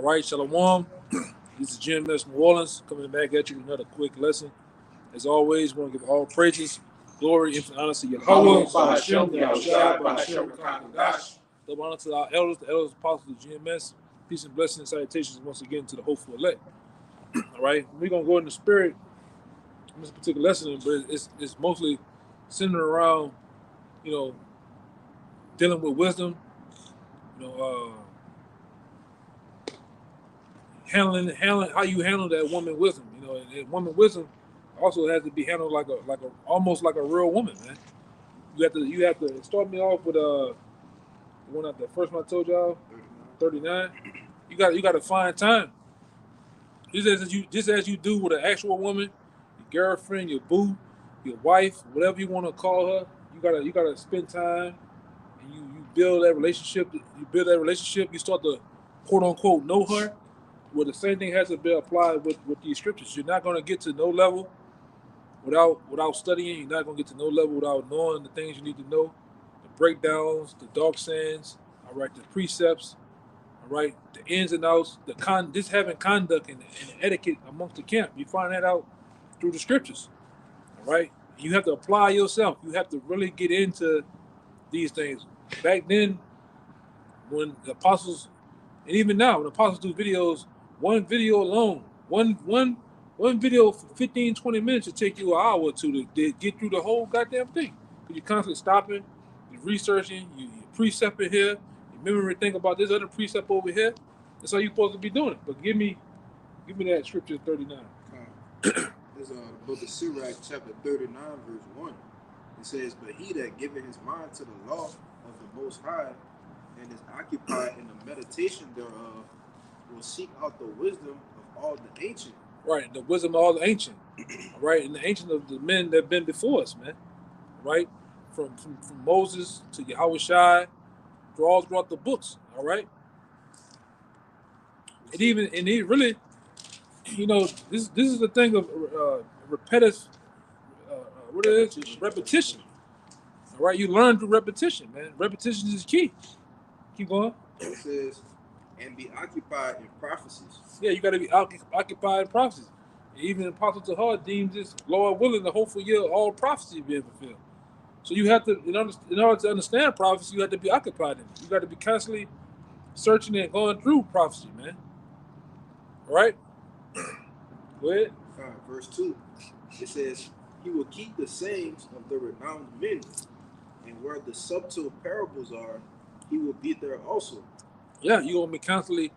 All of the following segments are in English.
right, Shalom. This is GMS New Orleans coming back at you with another quick lesson. As always, we want to give all praises, glory, and honor to Yahweh, double honor to our elders, the elders, apostles of GMS. Peace and blessings and salutations once again to the hopeful elect. All right, we're going to go in the spirit in this particular lesson, but it's mostly centered around, dealing with wisdom, handling how you handle that woman wisdom. And woman wisdom also has to be handled like a almost like a real woman, man. You have to start me off with the one at the first one I told y'all, 39. You got to find time. Just as you do with an actual woman, your girlfriend, your boo, your wife, whatever you want to call her. You gotta spend time, and you build that relationship. You start to quote unquote know her. Well, the same thing has to be applied with these scriptures. You're not going to get to no level without studying. You're not going to get to no level without knowing the things you need to know, the breakdowns, the dark sayings, all right, the precepts, all right, the ins and outs, just having conduct and etiquette amongst the camp. You find that out through the scriptures, all right? You have to apply yourself. You have to really get into these things. Back then, when the apostles, and even now, when the apostles do videos, one video alone, one video for 15, 20 minutes to take you an hour or two to get through the whole goddamn thing. Because you're constantly stopping, you're researching, you're precepting here, you remember to think about this other precept over here. That's how you're supposed to be doing it. But give me that scripture 39. There's the book of Sirach, chapter 39, verse 1. It says, "But he that giveth his mind to the law of the Most High and is occupied in the meditation thereof will seek out the wisdom of all the ancient." Right, the wisdom of all the ancient. Right, and the ancient of the men that have been before us, man. Right? From Moses to Yahweh Shai, throughout the books, all right? And it really, this is the thing of repetitive, what it is? Repetition. All right, you learn through repetition, man. Repetition is key. Keep going. It says, "And be occupied in prophecies." Yeah, you got to be occupied in prophecies. Even Apostle Tahar deems this, Lord willing, the hopeful year all prophecy being fulfilled. So you have to, in order to understand prophecy, you have to be occupied in it. You got to be constantly searching and going through prophecy, man. All right? Go ahead. Verse 2, it says, "He will keep the sayings of the renowned men, and where the subtle parables are, he will be there also." Yeah, you're going to be constantly,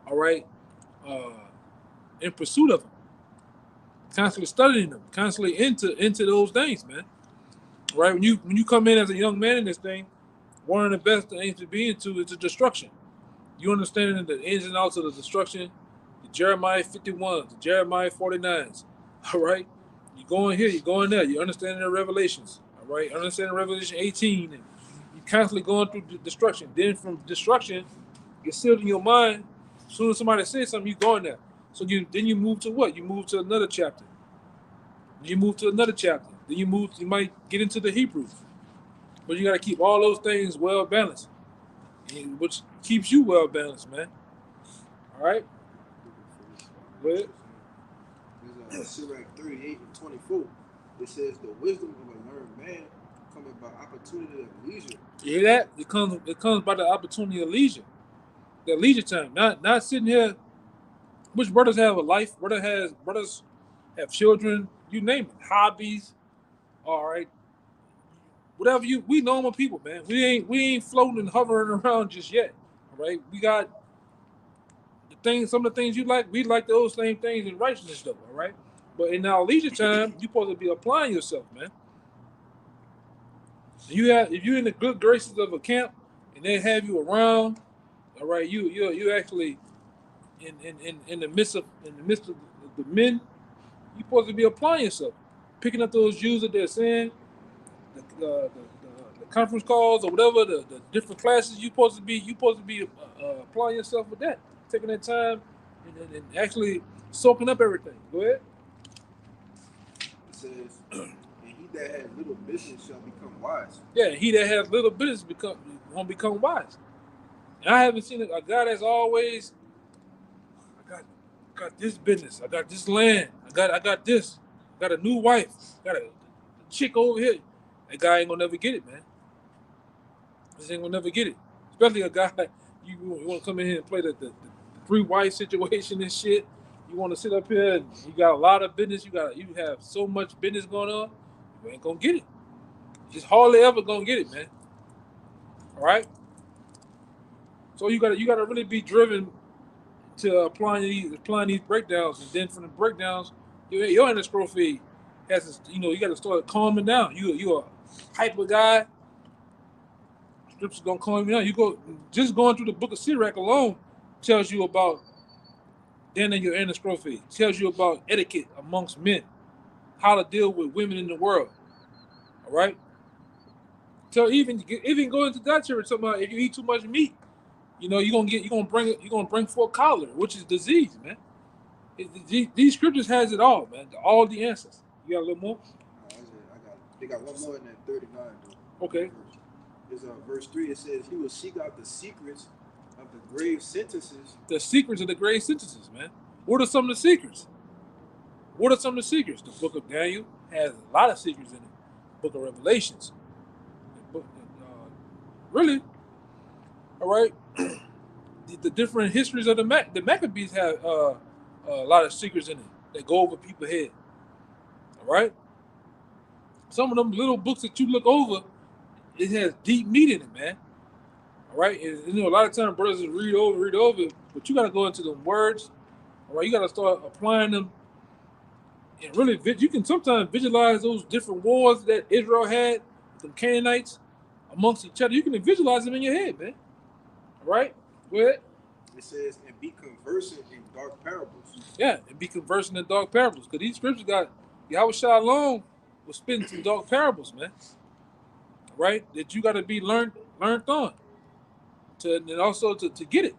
all right, in pursuit of them. Constantly studying them, constantly into those things, man. Right? When you come in as a young man in this thing, one of the best things to be into is the destruction. You understanding the ins and outs of the destruction, the Jeremiah 51s, the Jeremiah 49s. All right? You going here, you going there, you understanding the revelations. All right, understanding Revelation 18, and you constantly going through the destruction. Then from destruction, it's sealed in your mind. As soon as somebody says something, you going there. So then you move to what? You move to another chapter. You move to another chapter. Then you might get into the Hebrew. But you got to keep all those things well balanced, which keeps you well balanced, man. All right? Go ahead. There's Sirach 38 and 24. It says, "The wisdom of a learned man cometh by opportunity of leisure." You hear that? It comes by the opportunity of leisure. The leisure time. Not sitting here. Which brothers have a life? Brothers have children, you name it, hobbies, all right. Whatever we normal people, man. We ain't floating and hovering around just yet. All right. We got some of the things you like, we like those same things in righteousness though, all right? But in our leisure time, you're supposed to be applying yourself, man. If you're in the good graces of a camp and they have you around, all right, you're actually in the midst of the men, you're supposed to be applying yourself, picking up those Jews that they're saying, the conference calls or whatever, the different classes. You're supposed to be applying yourself with that, taking that time and actually soaking up everything. Go ahead. It says, "And he that has little business shall become wise." Yeah, he that has little business won't become wise. And I haven't seen a guy that's always got this business. I got this land. I got this. Got a new wife. Got a chick over here. That guy ain't gonna never get it, man. This ain't gonna never get it. Especially a guy you want to come in here and play the three wife situation and shit. You want to sit up here and you got a lot of business. You have so much business going on. You ain't gonna get it. Just hardly ever gonna get it, man. All right. So you gotta really be driven to applying these breakdowns, and then from the breakdowns, your inner scroll feed has to, you got to start calming down. You a hyper guy. Scripture's gonna calm you down. You go just going through the book of Sirach alone tells you about then in your inner scroll feed. Tells you about etiquette amongst men, how to deal with women in the world. All right. So even go into that church, talking about if you eat too much meat, you're gonna bring forth cholera, which is disease, man. These scriptures has it all, man. All the answers. You got a little more? They got one more in that 39 though. Okay. There's verse 3. It says, "He will seek out the secrets of the grave sentences." The secrets of the grave sentences, man. What are some of the secrets? What are some of the secrets? The book of Daniel has a lot of secrets in it. The book of Revelations. Really? All right. The different histories of the Maccabees have a lot of secrets in it that go over people's head. All right. Some of them little books that you look over, it has deep meat in it, man. All right. And, a lot of times brothers read over, but you got to go into the words. All right. You got to start applying them. And really, you can sometimes visualize those different wars that Israel had, the Canaanites, amongst each other. You can visualize them in your head, man. All right. Go ahead. It says, "And be conversant in dark parables." Yeah, and be conversant in dark parables. Because these scriptures got Yahweh Shalom was spitting some dark parables, man. Right? That you got to be learned on. And also to get it.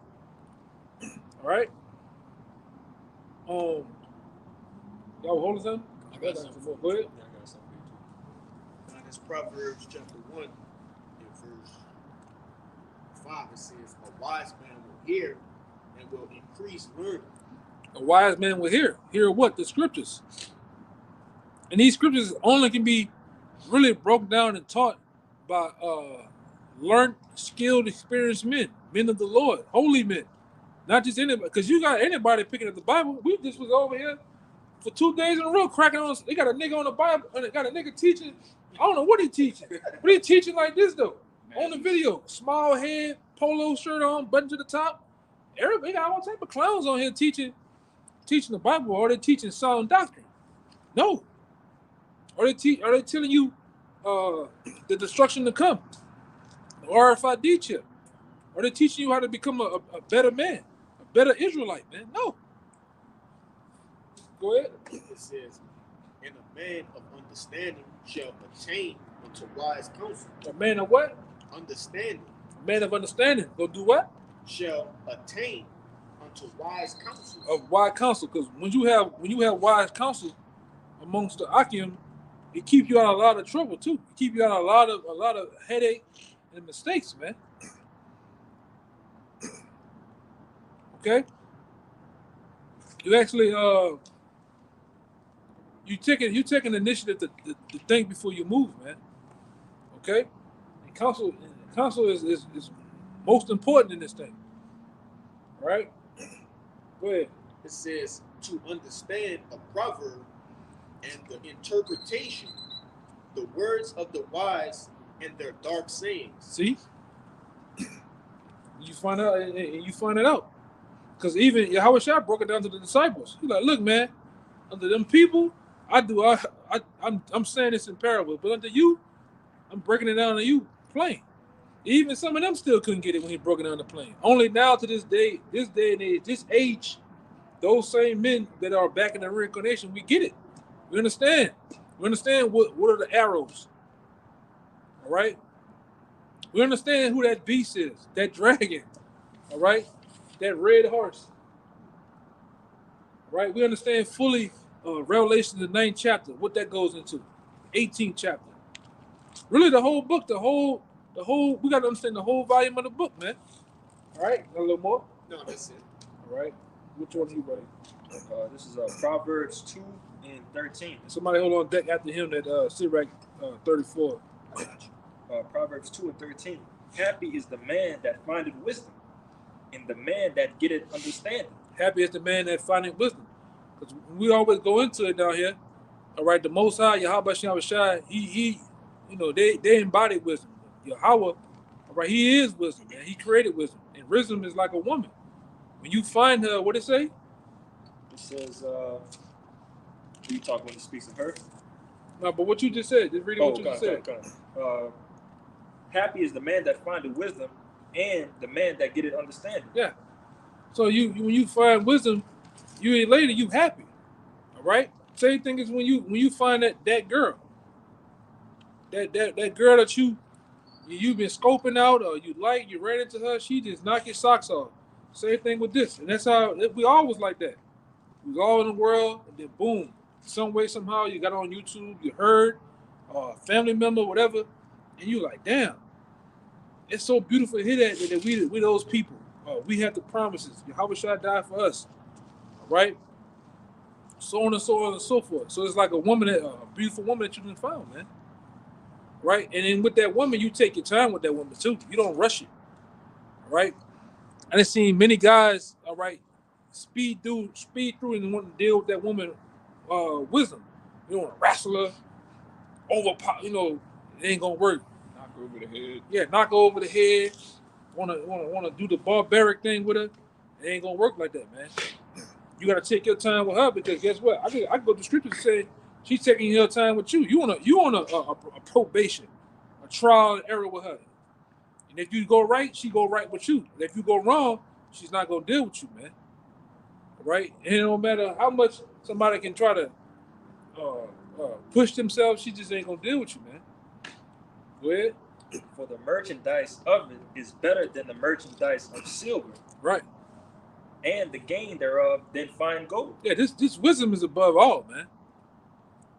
All right? Y'all hold us on? I got something. Go ahead. Yeah, I got something too. Now, that's Proverbs chapter 1 and verse 5. It says, "A wise man will hear and will increase learning." A wise man will hear. Hear what? The scriptures. And these scriptures only can be really broken down and taught by learned, skilled, experienced men of the Lord, holy men. Not just anybody, because you got anybody picking up the Bible. We just was over here for 2 days in a row cracking on. They got a nigga on the Bible, and they got a nigga teaching. I don't know what he teaching. But he teaching like this though. On the video, small head, polo shirt on, button to the top. Everybody got all type of clowns on here teaching the Bible, or they teaching sound doctrine. No. Are they telling you the destruction to come? The RFID chip. Are they teaching you how to become a better man, a better Israelite, man? No. Go ahead. It says, "And a man of understanding shall attain unto wise counsel." A man of what? Understanding A man of understanding. Go do what? shall attain unto wise counsel. Of wise counsel. Because when you have wise counsel amongst the Akim, it keeps you out of a lot of trouble too. It keeps you out of a lot of headache and mistakes, man. Okay? You actually you taking the initiative to think before you move, man. Okay? And counsel is most important in this thing. All right? Go ahead. It says, "To understand a proverb and the interpretation, the words of the wise and their dark sayings." See? You find it out. Because even Yahweh Shah broke it down to the disciples. He's like, look, man, under them people, I'm saying this in parables, but under you, I'm breaking it down to you plain. Even some of them still couldn't get it when he broke it down to plain. Only now to this day and age, this age, those same men that are back in the reincarnation, we get it. We understand. We understand what are the arrows. All right? We understand who that beast is, that dragon. All right? That red horse. All right? We understand fully Revelation, the 9th chapter, what that goes into. 18th chapter. Really the whole book, we got to understand the whole volume of the book, man. All right? Got a little more? No, that's it. All right. Which one are you buddy? This is Proverbs 2 and 13. Somebody hold on deck after him that Sirach 34. I got you. Proverbs 2 and 13. Happy is the man that findeth wisdom, and the man that getteth understanding. Happy is the man that findeth wisdom. Because we always go into it down here. All right, the Most High, Yahweh Shem Shai, he, you know, they embody wisdom. Yahweh, all right, he is wisdom, man. He created wisdom. And wisdom is like a woman. When you find her, what it say? It says, you talk when it speaks of her. No, but what you just said, just read what you just said. Happy is the man that findeth wisdom, and the man that getteth understanding. Yeah. So when you find wisdom, you ain't later, you happy. All right? Same thing is when you find that girl. That girl that you've been scoping out or you ran into her, she just knock your socks off. Same thing with this. And that's how we always like that. We was all in the world, and then boom, some way, somehow you got on YouTube, you heard, family member, whatever, and you like, damn, it's so beautiful to hear that we those people. We have the promises. Yahweh Shai died for us. All right? So on and so on and so forth. So it's like a beautiful woman that you can find, man. Right? And then with that woman, you take your time with that woman too. You don't rush it. All right? I done seen many guys, all right, speed through and want to deal with that woman wisdom. You want to wrestle her, overpower, it ain't gonna work. Knock over the head. Yeah, knock her over the head. Wanna do the barbaric thing with her. It ain't gonna work like that, man. You gotta take your time with her because guess what? I can go to scripture and say she's taking her time with you. You on a probation, a trial and error with her. And if you go right, she go right with you. And if you go wrong, she's not gonna deal with you, man. Right? And it don't matter how much somebody can try to push themselves, she just ain't gonna deal with you, man. Go ahead. For the merchandise of it is better than the merchandise of silver, Right. and the gain thereof than fine gold. Yeah, this wisdom is above all, man.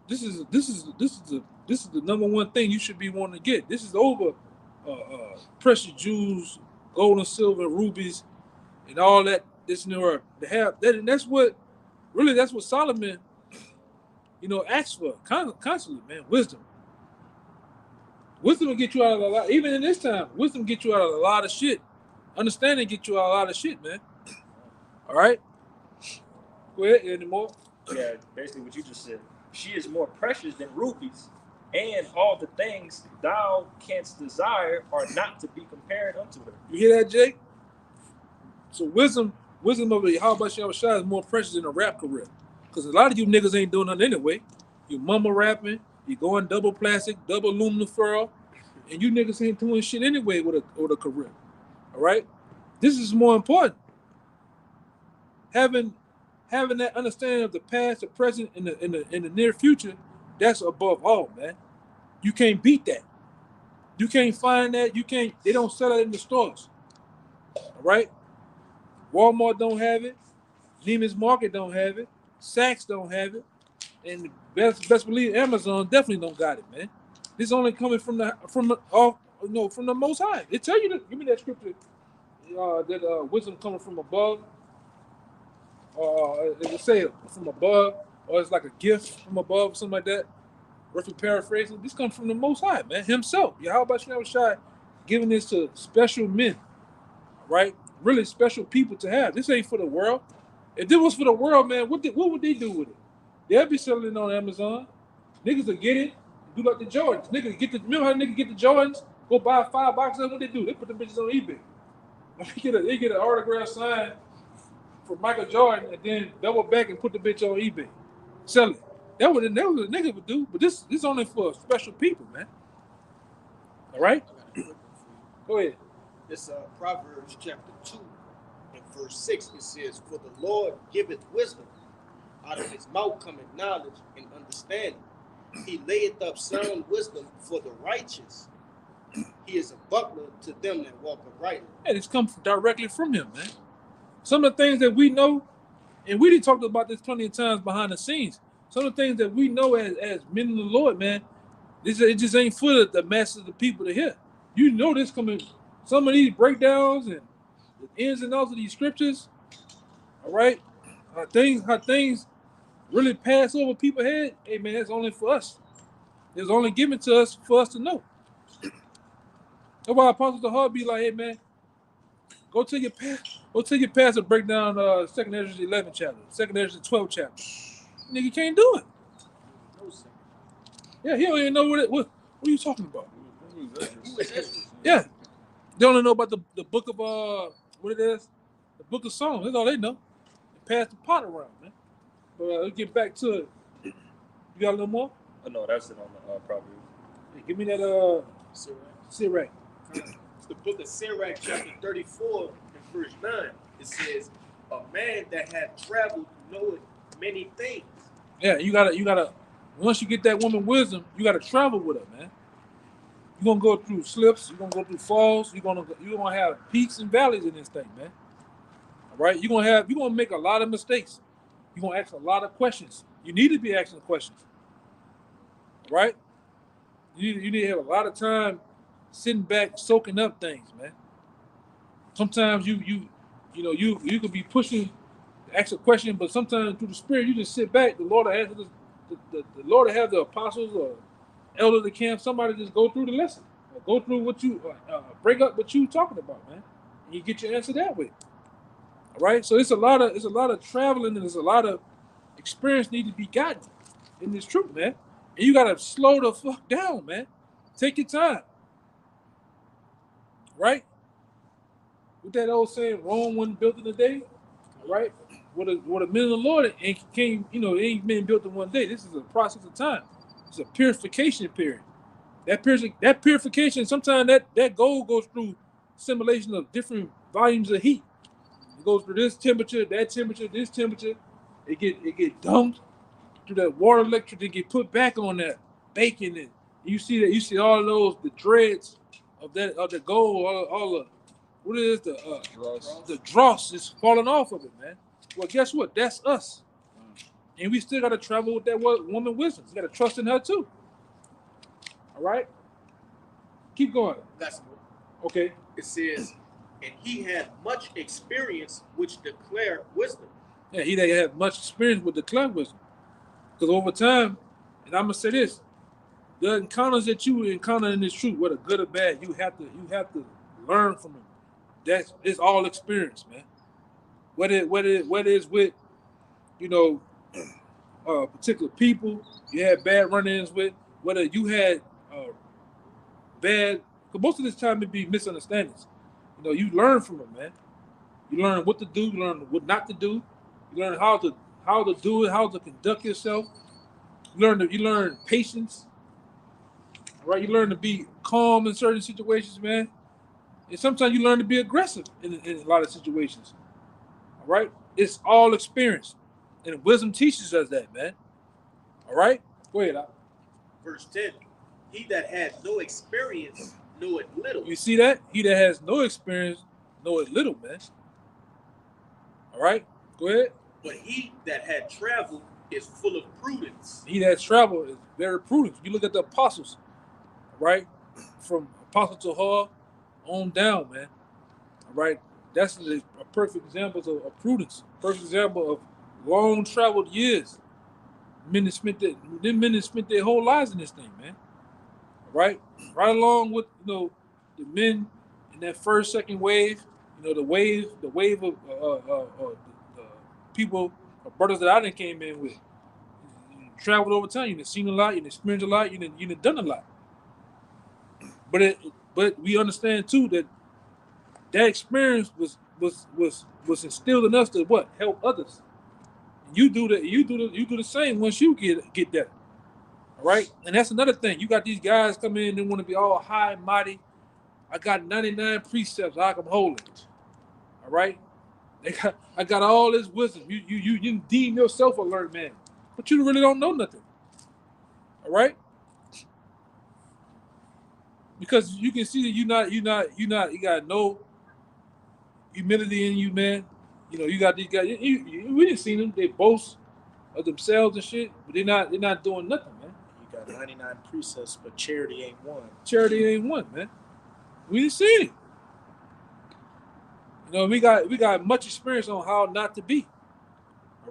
This is the number one thing you should be wanting to get. This is over precious jewels, gold and silver, rubies, and all that. This new earth to have that, and that's what Solomon, asks for constantly, man. Wisdom. Wisdom will get you out of a lot. Even in this time, wisdom get you out of a lot of shit. Understanding get you out of a lot of shit, man. All right. Go ahead. Any more? Yeah, basically what you just said. She is more precious than rubies, and all the things thou canst desire are not to be compared unto her. You hear that, Jake? So wisdom of the Yahweh Shem Shai is more precious than a rap career. Because a lot of you niggas ain't doing nothing anyway. You mumble rapping, you going double plastic, double aluminum foil, and you niggas ain't doing shit anyway with a career. All right? This is more important. Having that understanding of the past, the present, and the near future, that's above all, man. You can't beat that. You can't find that. They don't sell it in the stores. All right? Walmart don't have it. Neiman's Market don't have it. Saks don't have it. And best believe Amazon definitely don't got it, man. This only coming from the Most High. It tell you that. Give me that scripture. That wisdom coming from above. It say from above, or it's like a gift from above, or something like that. Roughly paraphrasing. This comes from the Most High, man, himself. Yahweh Shem Shai giving this to special men, right? Really special people to have. This ain't for the world. If this was for the world, man, what would they do with it? They'll be selling it on Amazon. Niggas will get it, do like the Jordans. Remember how niggas get the Jordans? Go buy 5 boxes. What they do? They put the bitches on eBay. They get an autograph signed for Michael Jordan and then double back and put the bitch on eBay. Sell it. That was what a nigga would do, but this only for special people, man. All right? Go ahead. This Proverbs chapter 2 and verse 6, it says, "For the Lord giveth wisdom, out of his mouth cometh knowledge and understanding. He layeth up sound wisdom for the righteous. He is a buckler to them that walk uprightly." And it's come directly from him, man. Some of the things that we know, and we done talked about this plenty of times behind the scenes. Some of the things that we know as men of the Lord, man, it just ain't for the masses of the people to hear. You know this coming. Some of these breakdowns and the ins and outs of these scriptures, All right, how things really pass over people's head. Hey man, that's only for us. It's only given to us for us to know. That's why Apostle the Heart be like, hey man, go tell your pastor break down 2nd Ezra 11 chapter, 2nd Ezra 12 chapter. Nigga can't do it. No sense. Yeah, he don't even know what are you talking about? Who is this? Yeah. They only know about the book of what it is, the book of Psalms. That's all they know. They pass the pot around, man. But let's get back to it. You got a little more? Oh, no, that's it on the Proverbs. Hey, give me that Sirach. It's the book of Sirach, chapter 34, and verse 9. It says, a man that hath traveled knoweth many things. Yeah, you gotta. Once you get that woman wisdom, you gotta travel with her, man. You're gonna go through slips. You're gonna go through falls. You're gonna have peaks and valleys in this thing, man. All right, you're gonna make a lot of mistakes. You're gonna ask a lot of questions. You need to be asking questions. All right, you need to have a lot of time sitting back, soaking up things, man. Sometimes you could be pushing, ask a question, but sometimes through the Spirit you just sit back. The Lord will answer the Lord will have the apostles or elder of the camp, somebody just go through the lesson, or go through what you break up what you talking about, man. And you get your answer that way. All right. So it's a lot of traveling, and there's a lot of experience need to be gotten in this truth, man. And you gotta slow the fuck down, man. Take your time. Right? With that old saying, Rome wasn't built in a day. All right. What a men of the Lord ain't came, it ain't been built in one day. This is a process of time. It's a purification period. That purification, sometimes that gold goes through simulation of different volumes of heat. It goes through this temperature, that temperature, this temperature. It get dumped through that water electric. They get put back on that bacon, and you see all those the dreads of the gold, all the what is the dross is falling off of it, man. Well, guess what? That's us, and we still got to travel with that woman wisdom. You got to trust in her too. All right, keep going. That's Okay. it says, and he had much experience which declare wisdom. Yeah, he that had much experience with declare wisdom, because over time, and I'm gonna say this: the encounters that you encounter in this truth, whether good or bad, you have to learn from them. It's all experience, man. Whether it's with particular people you had bad run-ins with, whether you had bad, because most of this time it be misunderstandings. You learn from them, man. You learn what to do, you learn what not to do, you learn how to do it, how to conduct yourself. You learn patience. All right, you learn to be calm in certain situations, man. And sometimes you learn to be aggressive in a lot of situations. All right, it's all experience, and wisdom teaches us that, man. All right, go ahead. Verse 10, he that had no experience knoweth little. You see that? He that has no experience knoweth little, man. All right, go ahead. But he that had traveled is full of prudence. He that traveled is very prudent. You look at the apostles, right? From apostle to her on down, man. All right, that's a perfect example of prudence. Perfect example of long traveled years. Men spent their whole lives in this thing, man. All right, right along with the men in that first, second wave. The wave of the people, brothers that I done came in with. You traveled over time. You done seen a lot. You done experienced a lot. You done done a lot. But we understand too that experience was instilled in us to what? Help others. You do the same once you get that. All right? And that's another thing. You got these guys come in, they want to be all high and mighty. I got 99 precepts, I can hold it. All right? I got all this wisdom. You deem yourself a learned man, but you really don't know nothing. All right? Because you can see that you got no humility in you, man. You got these guys. We didn't see them. They boast of themselves and shit, but they're not doing nothing, man. You got 99 precepts, but charity ain't one. Charity ain't one, man. We didn't see it. We got much experience on how not to be.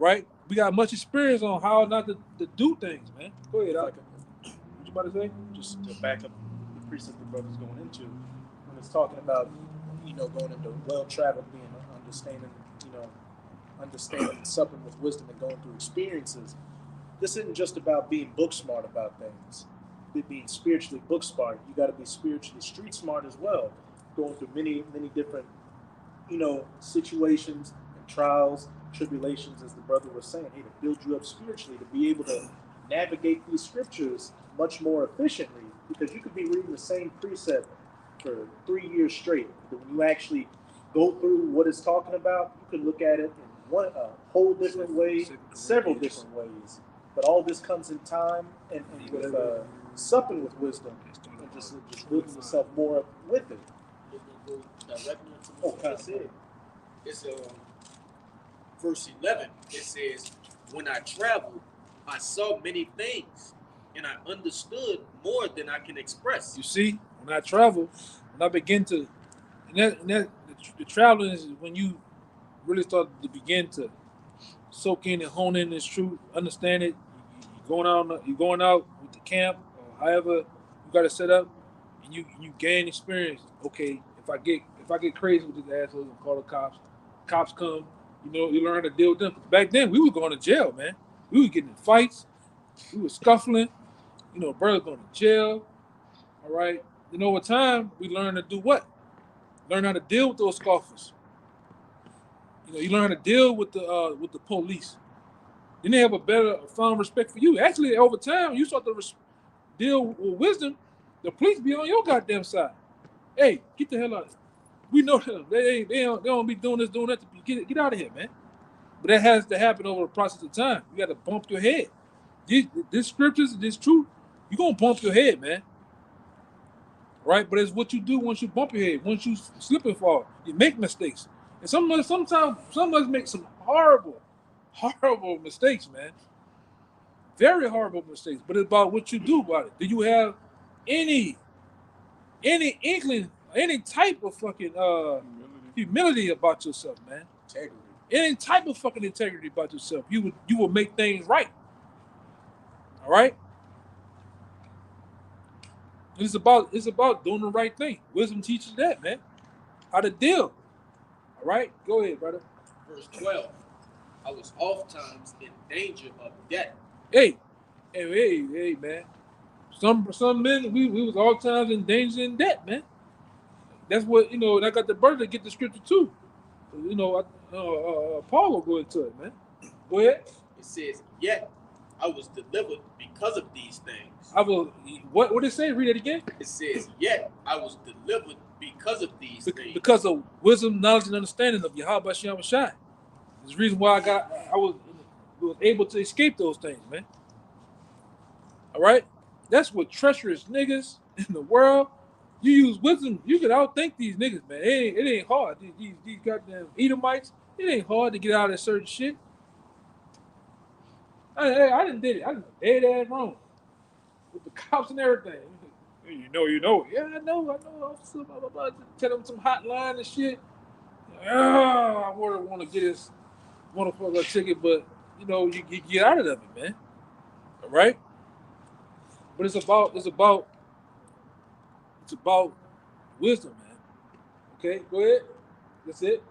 right? We got much experience on how not to do things, man. Go ahead, Al. Like, What you about to say? just to back up the precept the brother's going into, when it's talking about, going into well-traveled, being understanding and supping with wisdom and going through experiences. This isn't just about being book smart about things, being spiritually book smart. You got to be spiritually street smart as well, going through many, many different, situations and trials, tribulations, as the brother was saying, hey, to build you up spiritually, to be able to navigate these scriptures much more efficiently, because you could be reading the same precept for 3 years straight, but when you actually go through what it's talking about, you can look at it in a whole different way, several different ways. But all this comes in time and with supping with wisdom and just building yourself more up with it. Directly into what I said. It's verse 11. It says, "When I traveled, I saw many things, and I understood more than I can express." You see, when I travel, when I begin to, the traveling is when you really start to begin to soak in and hone in this truth, understand it. You're going out with the camp, or however you got it set up, and you gain experience. Okay, if I get crazy with these assholes and call the cops, cops come. You learn how to deal with them. Back then, we were going to jail, man. We were getting in fights. We were scuffling. Brother going to jail. All right. Over time, we learn to do what? Learn how to deal with those scoffers. You learn how to deal with the police. Then they have a fond respect for you. Actually, over time, you start to deal with wisdom. The police be on your goddamn side. Hey, get the hell out of here. We know them. They don't be doing this, doing that. Get out of here, man. But that has to happen over the process of time. You got to bump your head. This scriptures, this truth, you're going to bump your head, man. Right? But it's what you do once you bump your head, once you slip and fall. You make mistakes. And sometimes some of us make some horrible mistakes, man. Very horrible mistakes. But it's about what you do about it. Do you have any inkling, any type of fucking humility about yourself, man? Integrity. Any type of fucking integrity about yourself. You will make things right. All right? It's about doing the right thing. Wisdom teaches that, man. How to deal. All right? Go ahead, brother. Verse 12. I was oftentimes in danger of death. Hey, man. Some men, we was all times in danger and debt, man. That's what, and I got the brother to get the scripture too. Paul will go into it, man. Go ahead. It says, "Yet I was delivered because of these things." What did it say? Read it again. It says, "Yet I was delivered because of these things." Because of wisdom, knowledge, and understanding of Yahweh Shem Shai. There's the reason why I was able to escape those things, man. All right? That's what treacherous niggas in the world. You use wisdom, you can outthink these niggas, man. It ain't hard. These goddamn Edomites, it ain't hard to get out of certain shit. I didn't did it. I didn't dead ass wrong. With the cops and everything. You know. Yeah, I know. Officer, blah, blah, blah. Tell them some hotline and shit. I want to get this motherfucker a ticket, but you get out of it, man. All right? But it's about wisdom, man. Okay, go ahead. That's it.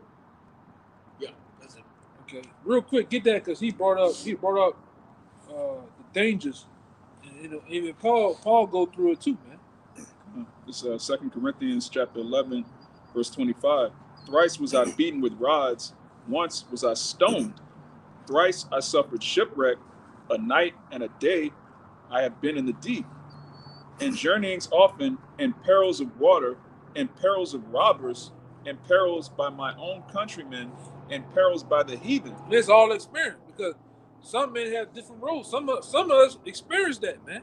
Yeah, that's it. Okay, real quick, get that because he brought up the dangers, and even Paul go through it too, man. This is 2 Corinthians chapter 11, verse 25. Thrice was I beaten with rods, once was I stoned. Thrice I suffered shipwreck, a night and a day I have been in the deep. And journeyings often, and perils of water, and perils of robbers, and perils by my own countrymen, and perils by the heathen. It's all experience because some men have different roles. Some of us experience that, man.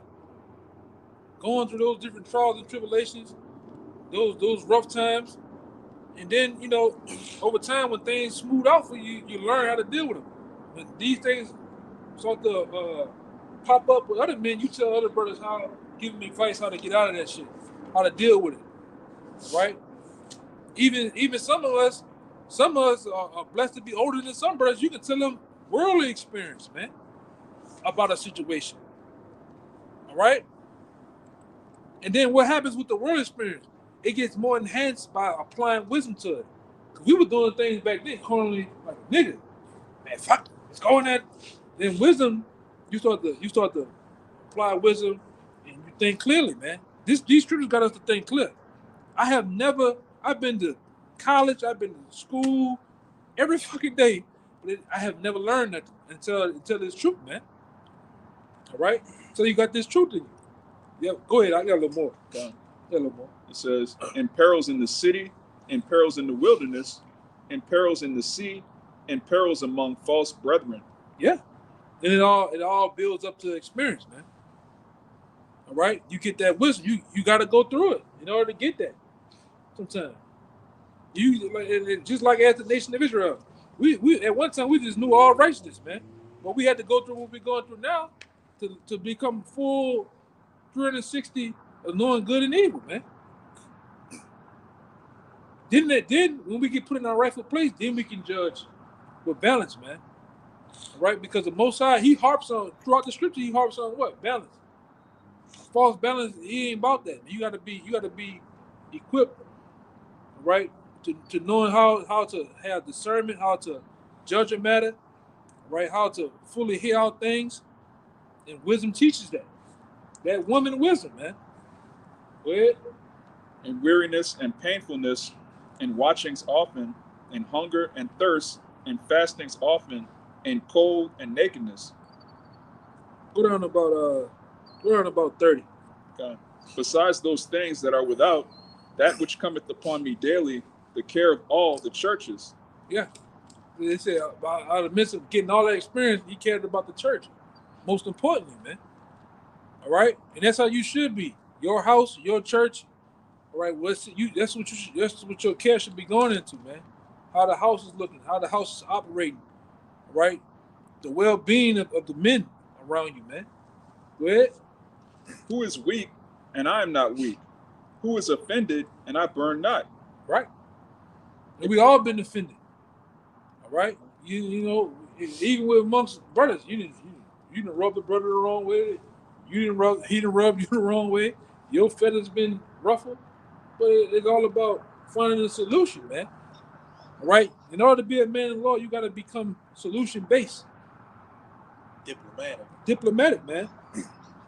Going through those different trials and tribulations, those rough times, and then over time when things smooth out for you, you learn how to deal with them. When these things start to pop up with other men, you tell other brothers how, give them advice how to get out of that shit, how to deal with it, right? Even some of us are blessed to be older than some brothers. You can tell them worldly experience, man, about a situation. All right? And then what happens with the world experience? It gets more enhanced by applying wisdom to it. Because we were doing things back then, calling like a nigga. Man, fuck, let's go in that. Then wisdom, you start to apply wisdom and you think clearly, man. These scriptures got us to think clear. I've been to college, I've been to school every fucking day, but I have never learned that until this truth, man. All right? So you got this truth in you. Yeah, go ahead. I got a little more. Okay. Yeah, a little more. It says, in perils in the city, in perils in the wilderness, in perils in the sea, in perils among false brethren. Yeah. And it all builds up to experience, man. All right? You get that wisdom. You got to go through it in order to get that. Sometimes. Just like as the nation of Israel. We at one time we just knew all righteousness, man. But we had to go through what we're going through now to become full 360 of knowing good and evil, man. Then when we get put in our rightful place, then we can judge with balance, man. Right? Because the Most High, he harps on throughout the scripture, he harps on what? Balance. False balance, he ain't about that. You gotta be equipped, right? To knowing how to have discernment, how to judge a matter, right? How to fully hear out things. And wisdom teaches that. That woman wisdom, man. Go ahead. In weariness and painfulness, in watchings often, in hunger and thirst, in fastings often, in cold and nakedness. Go down about 30. Okay. Besides those things that are without, that which cometh upon me daily, the care of all the churches. Yeah. They say out of the midst of getting all that experience, he cared about the church. Most importantly, man. All right? And that's how you should be. Your house, your church. All right, that's what your care should be going into, man. How the house is looking, how the house is operating. All right? The well-being of the men around you, man. Go ahead. Who is weak, and I am not weak? Who is offended, and I burn not? Right. And we all been offended. All right? You know, even with amongst brothers, you didn't rub the brother the wrong way. He didn't rub you the wrong way. Your feathers been ruffled. But it's all about finding a solution, man. All right? In order to be a man in law, you got to become solution-based. Diplomatic, man.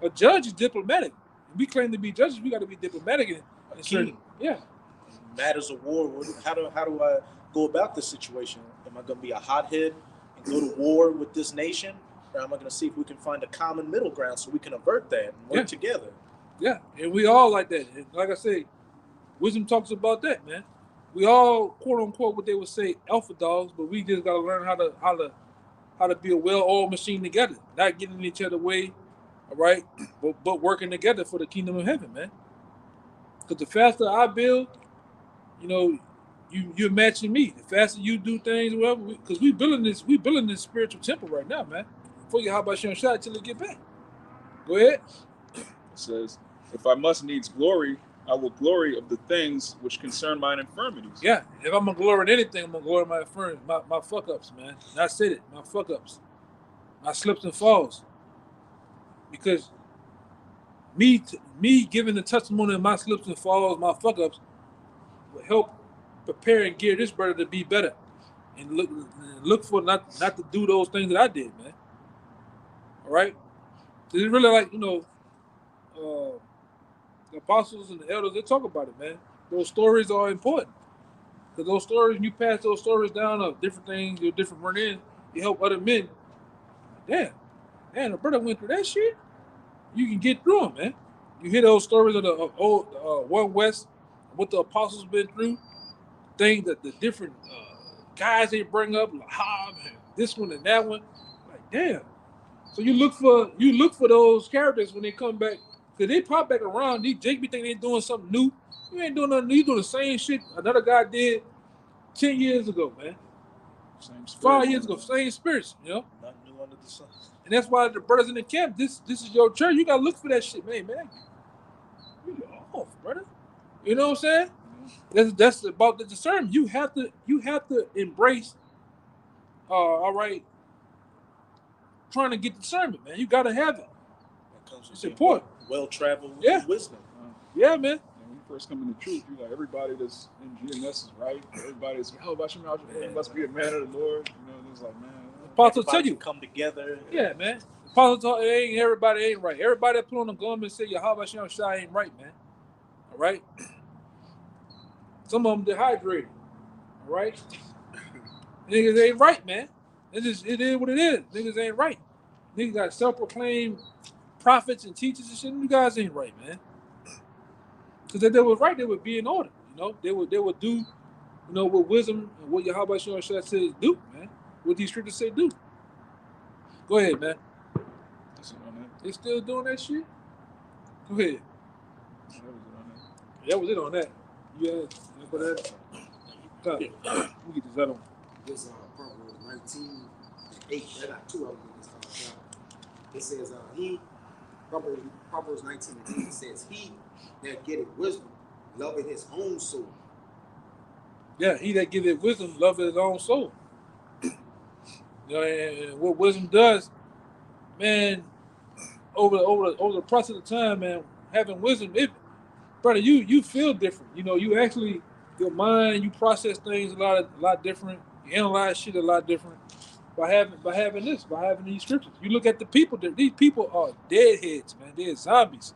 A judge is diplomatic. If we claim to be judges, we got to be diplomatic. A king. Yeah. Matters of war. How do I go about this situation? Am I going to be a hothead and go to war with this nation? Or am I going to see if we can find a common middle ground so we can avert that and work together? Yeah, and we all like that. And like I say, wisdom talks about that, man. We all, quote unquote, what they would say, alpha dogs, but we just got to learn how to be a well-oiled machine together, not getting in each other's way, all right, but working together for the kingdom of heaven, man. Because the faster I build, you know, you're matching me. The faster you do things, whatever, because we building this spiritual temple right now, man. For you, how about you shot till it get back? Go ahead. It says, if I must needs glory, I will glory of the things which concern mine infirmities. Yeah, if I'm gonna glory in anything, I'm gonna glory in my infirmities, my fuck ups, man. And I said it, my fuck ups, my slips and falls. Because me giving the testimony of my slips and falls, my fuck ups, will help prepare and gear this brother to be better, and look for not to do those things that I did, man. All right, it's really like, you know, the apostles and the elders, they talk about it, man. Those stories are important, because those stories, you pass those stories down of different things, your different run in, you help other men. Damn, the brother went through that shit. You can get through them, man. You hear those stories of the old One West, what the apostles been through, things that the different guys they bring up, like this one and that one. Like, damn. So you look for those characters when they come back, because they pop back around. These Jake be thinking they're doing something new. You ain't doing nothing new. You doing the same shit another guy did 10 years ago, man. Same spirit. 5 years ago, same spirits, you know. Nothing new under the sun. And that's why the brothers in the camp, this is your church. You gotta look for that shit, man. You off, brother. You know what I'm saying? That's about the discernment. You have to embrace. All right. trying to get discernment, man. You gotta have it. That comes with It's being important. well-traveled with Yeah. wisdom. Yeah, man. And when you first come into the truth, you like everybody that's in GNS is right. Everybody's how about you? You must be a man of the Lord. You know, it's like, man. Apostle tell Everybody you. can come together. Yeah, man. Apostle told ain't everybody ain't right. Everybody that put on the garment and say Yahweh Shem Shai ain't right, man. All right. Some of them dehydrated. All right. Niggas ain't right, man. It is what it is. Niggas ain't right. Niggas got self-proclaimed prophets and teachers and shit. You guys ain't right, man. Because if they were right, they would be in order. You know, they would do, you know, what wisdom and what Yahweh Shem Shai says do, man. What these scriptures say do. Go ahead, man. That's it on that. They still doing that shit? Go ahead. That was it on that. That was it on that. Yeah, for that. God, we get this other one. This Proverbs 19 and 8. I got two of them in this chapter. It says, Proverbs 19 and 8 says, he that getteth wisdom loveth his own soul. Yeah, he that giveth wisdom loveth his own soul. You know, and what wisdom does, man, over the process of time, man, having wisdom, brother, you feel different. You know, you actually, your mind, you process things a lot different. You analyze shit a lot different by having these scriptures. You look at the people. These people are deadheads, man. They're zombies.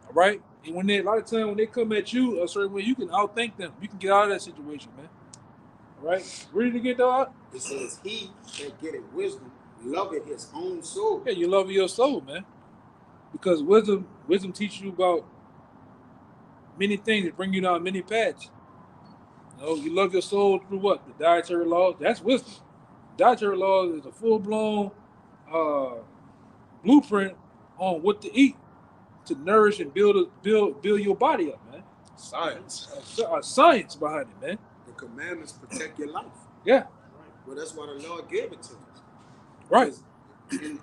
All right, and when a lot of times when they come at you a certain way, you can outthink them. You can get out of that situation, man. All right, ready to get out? It says, he that getteth wisdom loveth his own soul. Yeah, you love your soul, man. Because wisdom teaches you about many things that bring you down many paths. You know, you love your soul through what? The dietary laws. That's wisdom. Dietary laws is a full-blown blueprint on what to eat to nourish and build your body up, man. Science. A science behind it, man. The commandments protect your life. Yeah. Well, that's why the Lord gave it to us. Right. And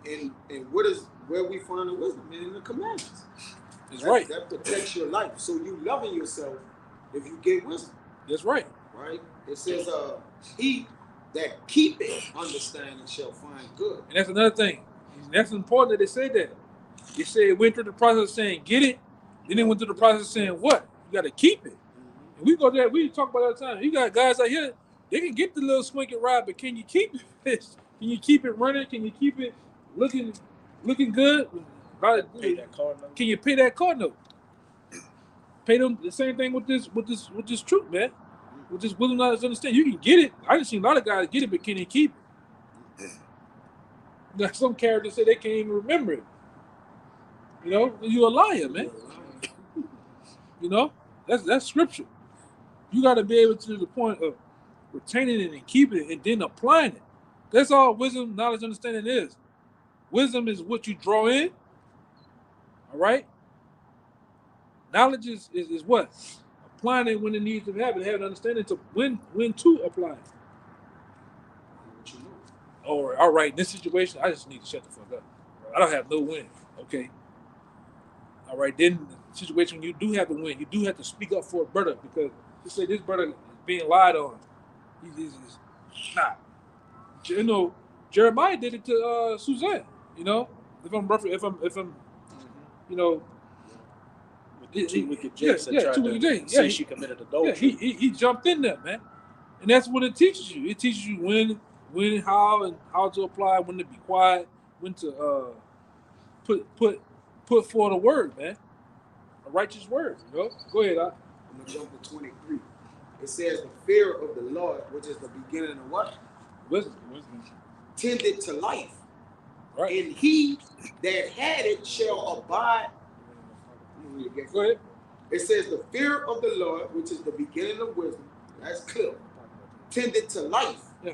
where we find the wisdom in the commandments. That's right. That protects your life. So you loving yourself if you get wisdom. That's right. Right? It says, he that keepeth understanding shall find good. And that's another thing. That's important that they say that. They say it went through the process of saying get it, then it went through the process of saying what? You got to keep it. And we go there, we talk about it all the time. You got guys out here, they can get the little swing and ride, but can you keep it? Can you keep it running? Can you keep it looking good? Pay that card note. Can you pay that card note? Pay them the same thing with this truth, man. With this wisdom, knowledge, understand. You can get it. I just seen a lot of guys get it, but can they keep it? Like some characters say they can't even remember it. You know, you're a liar, man. You know, that's scripture. You got to be able to the point of retaining it and keeping it and then applying it. That's all wisdom, knowledge, understanding is. Wisdom is what you draw in. All right. Knowledge is what? Applying it when it needs to happen, having understanding to when to apply it. What you know. Or all right, in this situation, I just need to shut the fuck up. I don't have no win. Okay. All right, then the situation when you do have to win, you do have to speak up for a brother because you say this brother is being lied on. He's nah. You know, Jeremiah did it to Suzanne. You know, if I'm you know. With the two wicked Jakes that tried to say she committed adultery. Yeah, he jumped in there, man. And that's what it teaches you. It teaches you when, how, and how to apply, when to be quiet, when to put forward a word, man. A righteous word, you know? Go ahead, I'm going to jump to 23. It says, the fear of the Lord, which is the beginning of what? Wisdom. Tended to life. Right. And he that had it shall abide. Go ahead. It says, the fear of the Lord, which is the beginning of wisdom, that's clear, tended to life. Yeah.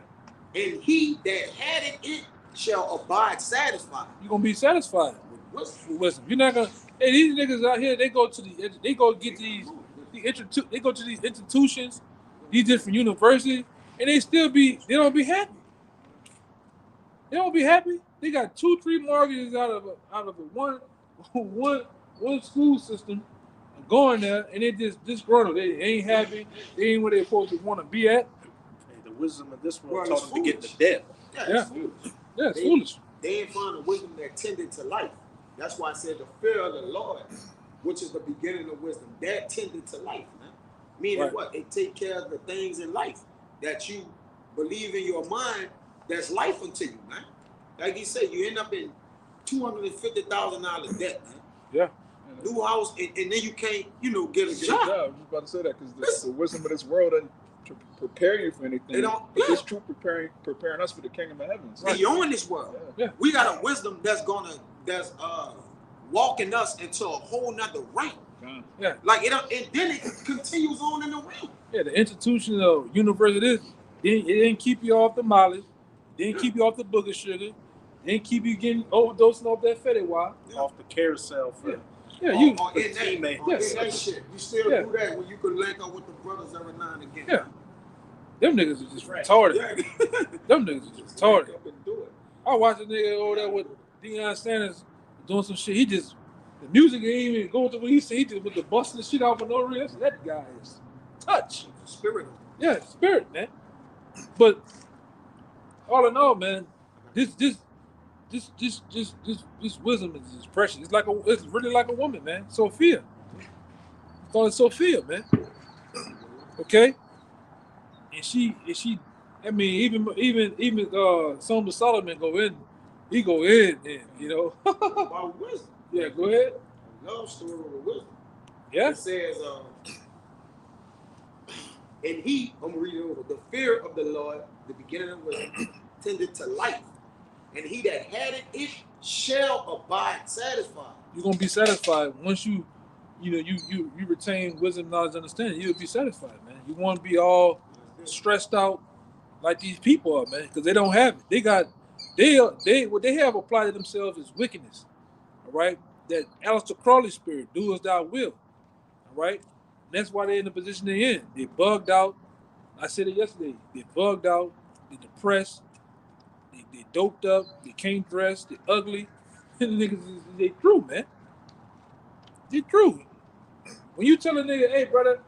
And he that had it shall abide satisfied. You're going to be satisfied With with wisdom. You're not going to, hey, these niggas out here, they go to these institutions, these different universities, and they don't be happy. They don't be happy. They got 2-3 mortgages out of one school system going there, and they just disgruntled. They ain't happy. They ain't where they're supposed to want to be at. Hey, the wisdom of this world Well, taught it's them to get foolish. to death. Yeah, Yeah. it's foolish. Yeah, it's foolish. They ain't find a wisdom that tended to life. That's why I said the fear of the Lord, which is the beginning of wisdom, that tended to life, man. Meaning Right. what? It take care of the things in life that you believe in your mind that's life unto you, man. Like he said, you end up in $250,000 debt, man. Yeah. New house, and then you can't, get a Yeah, job. I was about to say that because the wisdom of this world doesn't prepare you for anything. They don't- But yeah. this truth preparing us for the kingdom of heavens. And you're in this world. Yeah. Yeah. We got a wisdom that's walking us into a whole nother realm. God. Yeah. Like and then it continues on in the realm. Yeah, the institution of university, it didn't keep you off the mileage, didn't keep you off the booger sugar, didn't keep you getting overdosing off that Fetty Wap. Off the carousel for Yeah. Yeah, you. on in that, teammate. on Yes. in that shit. You still Yeah. do that when you could link up with the brothers every now and again. Yeah. Them niggas are just Right. retarded. Yeah. Them niggas are just retarded. Link up and do it. I watched a nigga over there with Deion Sanders doing some shit. The music ain't even going to what he said. He just with the busting the shit out for no reason. That guy is touch. Spirit of Yeah, spirit, man. But all in all, man, this wisdom is precious. It's really like a woman, man. Sophia. Call it Sophia, man. Okay? And she I mean, even Song of Solomon he go in and about wisdom. Yeah, go ahead. A love story with wisdom. Yeah. It says, and he, I'm gonna read it over. The fear of the Lord, the beginning of wisdom, tended to life, and he that had it shall abide satisfied. You're gonna be satisfied once you retain wisdom, knowledge, understanding. You'll be satisfied, man. You won't be all stressed out like these people are, man, because they don't have it. What they have applied to themselves is wickedness. All right, that Aleister Crowley spirit, do as thou will. All right, and that's why they're in the position they're in. They bugged out. I said it yesterday. They bugged out. They depressed. They doped up. They can't dress. They ugly. And the niggas, they true, man. They true. When you tell a nigga, hey, brother,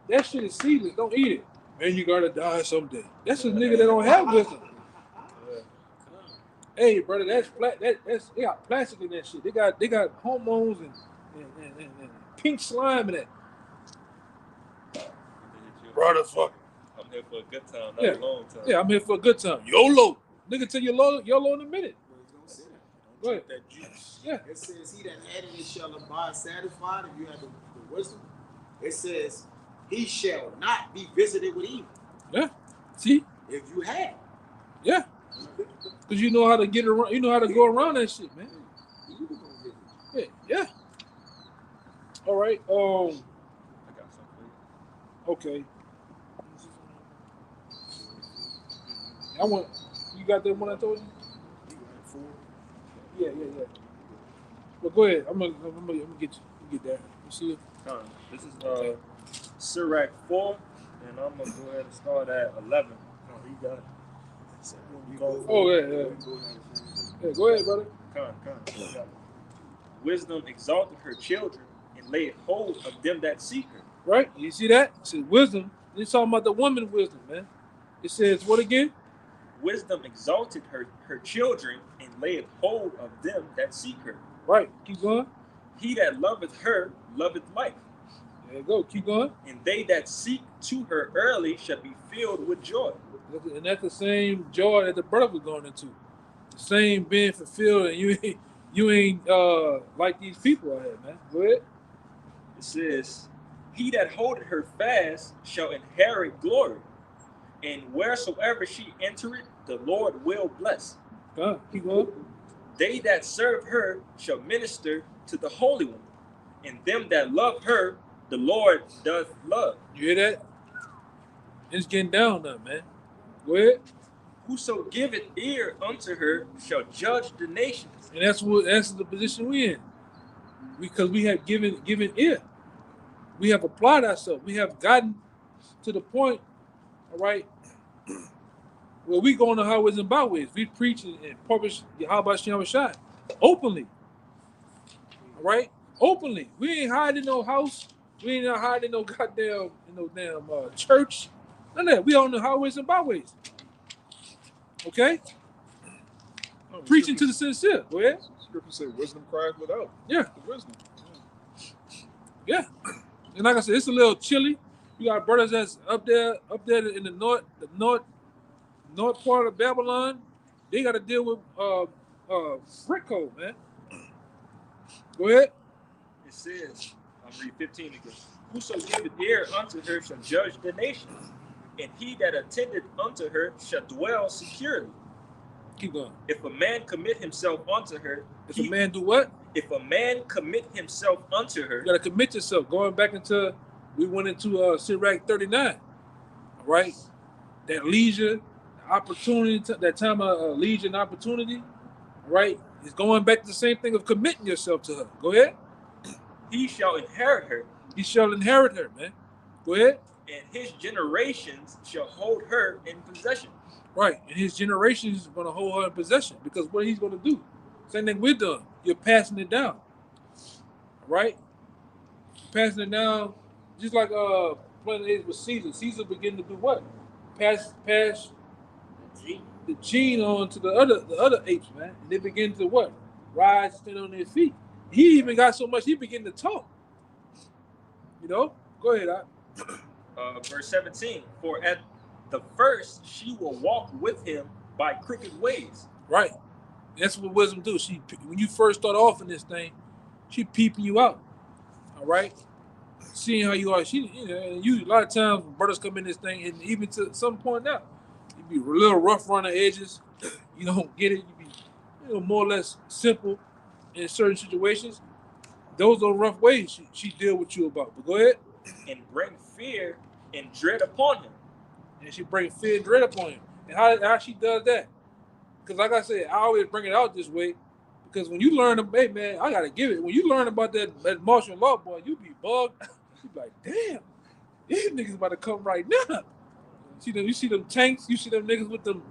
that shit is seedless, don't eat it. Man, you gotta die someday. That's a nigga that don't have wisdom. Hey, brother, that's they got plastic in that shit. They got hormones and pink slime in that. Brother, fuck. I'm here for a good time, not Yeah. a long time. Yeah, I'm here for a good time. YOLO. Nigga, tell you YOLO in a minute. But it's gonna say that. Go ahead. that juice. Yeah. It says, he that had it shall abide satisfied. If you have the wisdom, it says, he shall not be visited with evil. Yeah. See? If you had, Yeah. Because you know how to get around, you know how to go around that shit, man. evil gonna visit you. Yeah. All right. I got something. Okay. You got that one I told you? You got 4. Yeah. Well, go ahead. I'm gonna get there. You see it? This is Sirach 4, and I'm gonna go ahead and start at 11. Oh, you got it. You go. Oh, yeah. You go ahead. Yeah, go ahead, brother. Con. Wisdom exalted her children and laid hold of them that seek her. Right? You see that? It says wisdom. It's talking about the woman wisdom, man. It says what again? Wisdom exalted her children and laid hold of them that seek her. Right. Keep going. He that loveth her loveth life, There you go. Keep going. and they that seek to her early shall be filled with joy. And that's the same joy that the brother was going into. The same being fulfilled, and you ain't like these people out here, man. Go ahead. It says, he that holdeth her fast shall inherit glory, and wheresoever she entereth, the Lord will bless. Keep going. They that serve her shall minister to the Holy One, and them that love her, the Lord doth love. You hear that? It's getting down now, man. Go ahead. Whoso giveth ear unto her shall judge the nations. And that's the position we in. Because we have given ear. We have applied ourselves. We have gotten to the point, all right, where we go on the highways and byways. We preach and publish Yahweh Shem Shai openly. All right? Openly. We ain't hiding no house. We ain't hiding no goddamn church. None of that. We on the highways and byways. Okay? Oh, Preaching to the sincere. Go ahead. Scripture say wisdom cries without. Yeah. The wisdom. Yeah. And like I said, it's a little chilly. You got brothers that's up there in the north part of Babylon. They got to deal with brick code, man. Go ahead. It says, I'm read 15 again. Whoso giveth ear unto her shall judge the nations, and he that attendeth unto her shall dwell securely. Keep going. If a man commit himself unto her, If a man do what? if a man commit himself unto her, You got to commit yourself. Going back into, we went into Sirach 39, all right? That leisure, opportunity, that time of leisure and opportunity, all right? It's going back to the same thing of committing yourself to her. Go ahead. he shall inherit her, He shall inherit her, man. Go ahead. and his generations shall hold her in possession. Right. And his generation is going to hold her in possession because what he's going to do. Same thing we're doing. You're passing it down. Right? Passing it down. Just like Planet Apes with Caesar. Caesar began to do what? Pass the gene on to the other apes, man. And they begin to what? Rise, stand on their feet. He even got so much he began to talk. You know? Go ahead, Verse 17, for at the first she will walk with him by crooked ways. Right. That's what wisdom do. She, when you first start off in this thing, she peeping you out. All right, seeing how you are. She, you a lot of times brothers come in this thing, and even to some point now, you be a little rough around the edges. You don't get it. You be, more or less simple in certain situations. Those are rough ways she deal with you about. But go ahead. And bring fear and dread upon him. And she bring fear and dread upon him. And how she does that? Because like I said, I always bring it out this way. Because when you learn, hey man, I gotta give it. When you learn about that martial law, boy, you be bugged. You be like, damn, these niggas about to come right now. You see them tanks. You see them niggas with them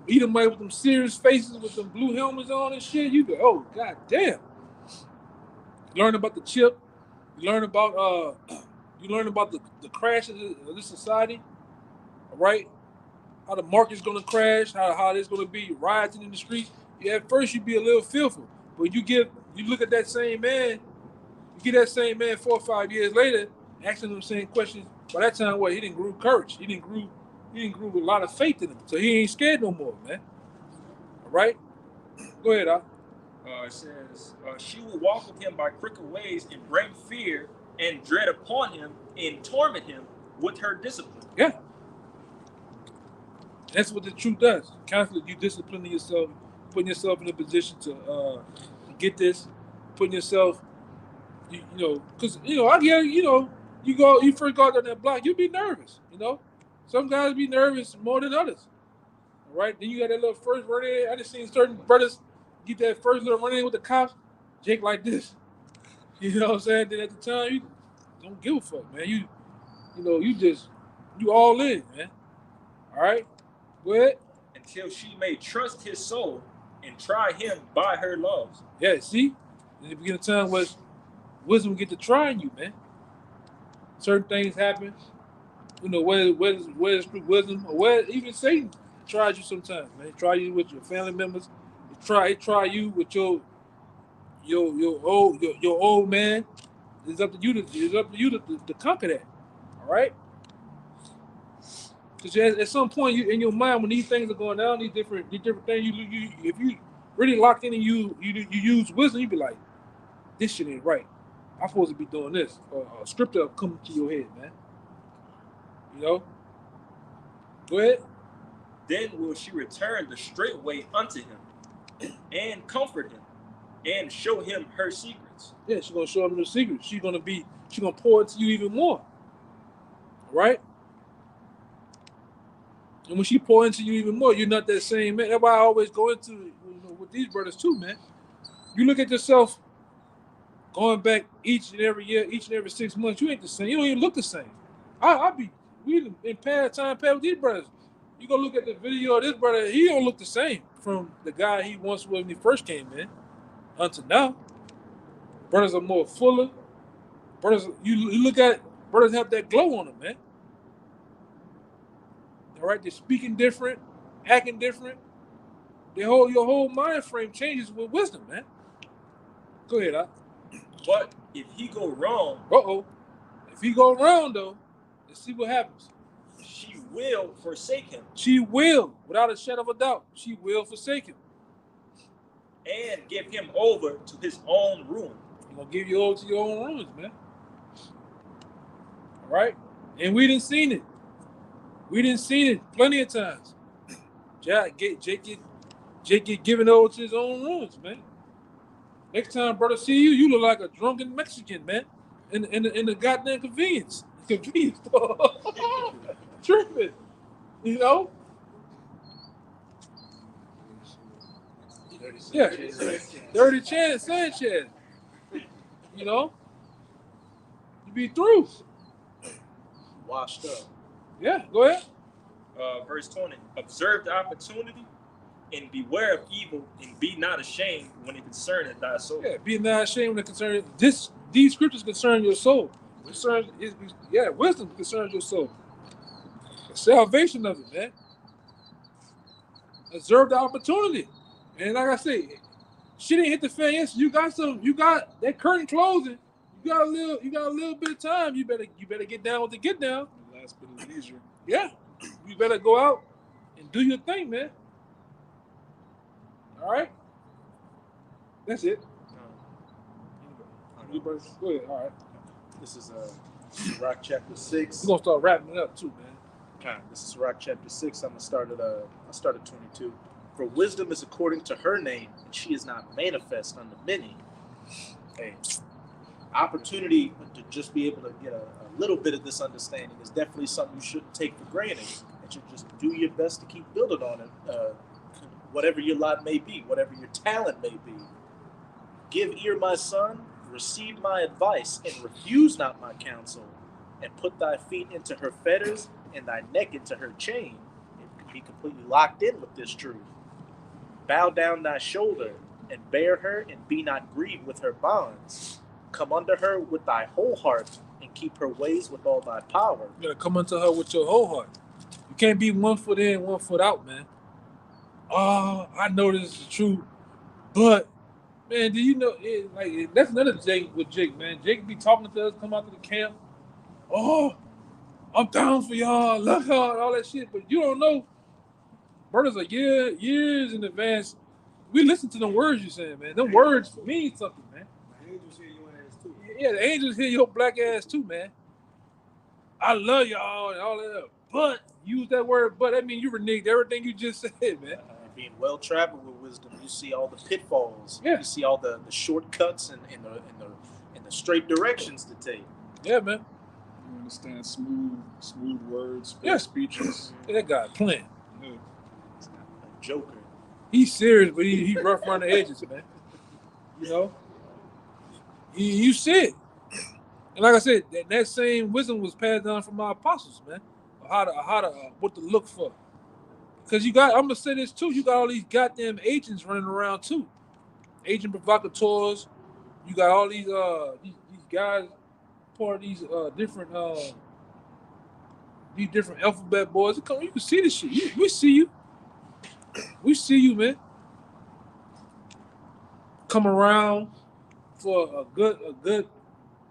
Edomite with them serious faces with them blue helmets on and shit. You go, oh god damn. Learn about the chip. You learn about the crash of this society. All right. How the market's gonna crash, how there's gonna be rioting in the streets. Yeah, at first you be a little fearful, but you look at that same man, you get that same man 4 or 5 years later, asking them the same questions. By that time, he didn't grow courage. He didn't grow a lot of faith in him, so he ain't scared no more, man. All right, go ahead, It says, she will walk with him by crooked ways and bring fear and dread upon him and torment him with her discipline. Yeah. That's what the truth does. Constantly, you disciplining yourself, putting yourself in a position to get this, putting yourself, because I get, you first go out on that block, you be nervous, Some guys be nervous more than others. All right, then you got that little first run in. I just seen certain brothers get that first little run in with the cops, Jake like this. You know what I'm saying? Then at the time, you don't give a fuck, man. You all in, man. All right. Go ahead. Until she may trust his soul and try him by her laws. Yeah, see? In the beginning of time was wisdom get to trying you, man. Certain things happen. Where's true wisdom, or where even Satan tries you sometimes, man. Try you with your family members. He try you with your old man. It's up to you to conquer that. All right. Because at some point in your mind, when these things are going down, these different things, if you really locked in and you use wisdom, you be like, this shit ain't right. I'm supposed to be doing this. Or a scripture will come to your head, man. Go ahead. Then will she return the straight way unto him, and comfort him, and show him her secrets. Yeah, she's gonna show him the secrets. She's gonna pour into you even more. Right? And when she pour into you even more, you're not that same man. That's why I always go into with these brothers too, man. You look at yourself going back each and every year, each and every 6 months, you ain't the same. You don't even look the same. We in past with these brothers. You go look at the video of this brother, he don't look the same from the guy he once was when he first came in until now. Brothers are more fuller. Brothers, you look at brothers have that glow on them, man. All right, they're speaking different, acting different. your whole mind frame changes with wisdom, man. Go ahead, But if he go wrong, If he go wrong though, let's see what happens. she will forsake him She will, without a shadow of a doubt, she will forsake him. and give him over to his own ruin. He's gonna give you over to your own ruins, man. All right? And we didn't seen it. We didn't seen it plenty of times. Jake get given over to his own ruins, man. Next time brother see you, you look like a drunken Mexican, man. In the goddamn convenience store. Tripping. You know? Yeah. Dirty Chance Sanchez. You know? You be through. Washed up. Yeah, go ahead. Verse 20. Observe the opportunity and beware of evil and be not ashamed when it concerneth thy soul. Yeah, be not ashamed when it concerns these scriptures concern your soul. Wisdom concerns your soul. The salvation of it, man. Observe the opportunity. And like I say, she didn't hit the fan yet. So you got that curtain closing. You got a little bit of time. You better get down with the get down. The last bit of leisure. Yeah. You better go out and do your thing, man. All right? That's it. Go ahead. All right. This is Sirach chapter 6. We're gonna start wrapping it up too, man. This is Sirach chapter 6. I'm gonna start at 22. For wisdom is according to her name, and she is not manifest unto many. Hey, opportunity to just be able to get a little bit of this understanding is definitely something you shouldn't take for granted. And should just do your best to keep building on it, whatever your lot may be, whatever your talent may be. Give ear, my son, receive my advice, and refuse not my counsel, and put thy feet into her fetters and thy neck into her chain, and be completely locked in with this truth. Bow down thy shoulder, and bear her, and be not grieved with her bonds. Come under her with thy whole heart, and keep her ways with all thy power. You gotta come unto her with your whole heart. You can't be 1 foot in, 1 foot out, man. Oh, I know this is the truth, but man, do you know it, that's another thing with Jake, man. Jake be talking to us, come out to the camp. Oh, I'm down for y'all, love y'all, and all that shit. But you don't know, brothers are years in advance. We listen to the words you saying, man. Them words mean something, man. The angels hear your ass too. Yeah, the angels hear your black ass too, man. I love y'all and all that. But use that word, but that means you reneged everything you just said, man. Being well traveled with wisdom, you see all the pitfalls. Yeah. You see all the shortcuts and the straight directions to take. Yeah, man. You understand smooth words, Yeah. speeches. That guy playing. Yeah. It's not a joker. He's serious, but he rough around the edges, man. You know? You see it. And like I said, that same wisdom was passed down from our apostles, man. What to look for. Because I'm going to say this too, you got all these goddamn agents running around too. Agent provocateurs. You got all these guys, part of these different alphabet boys. You can see this shit. We see you. We see you, man. Come around for a good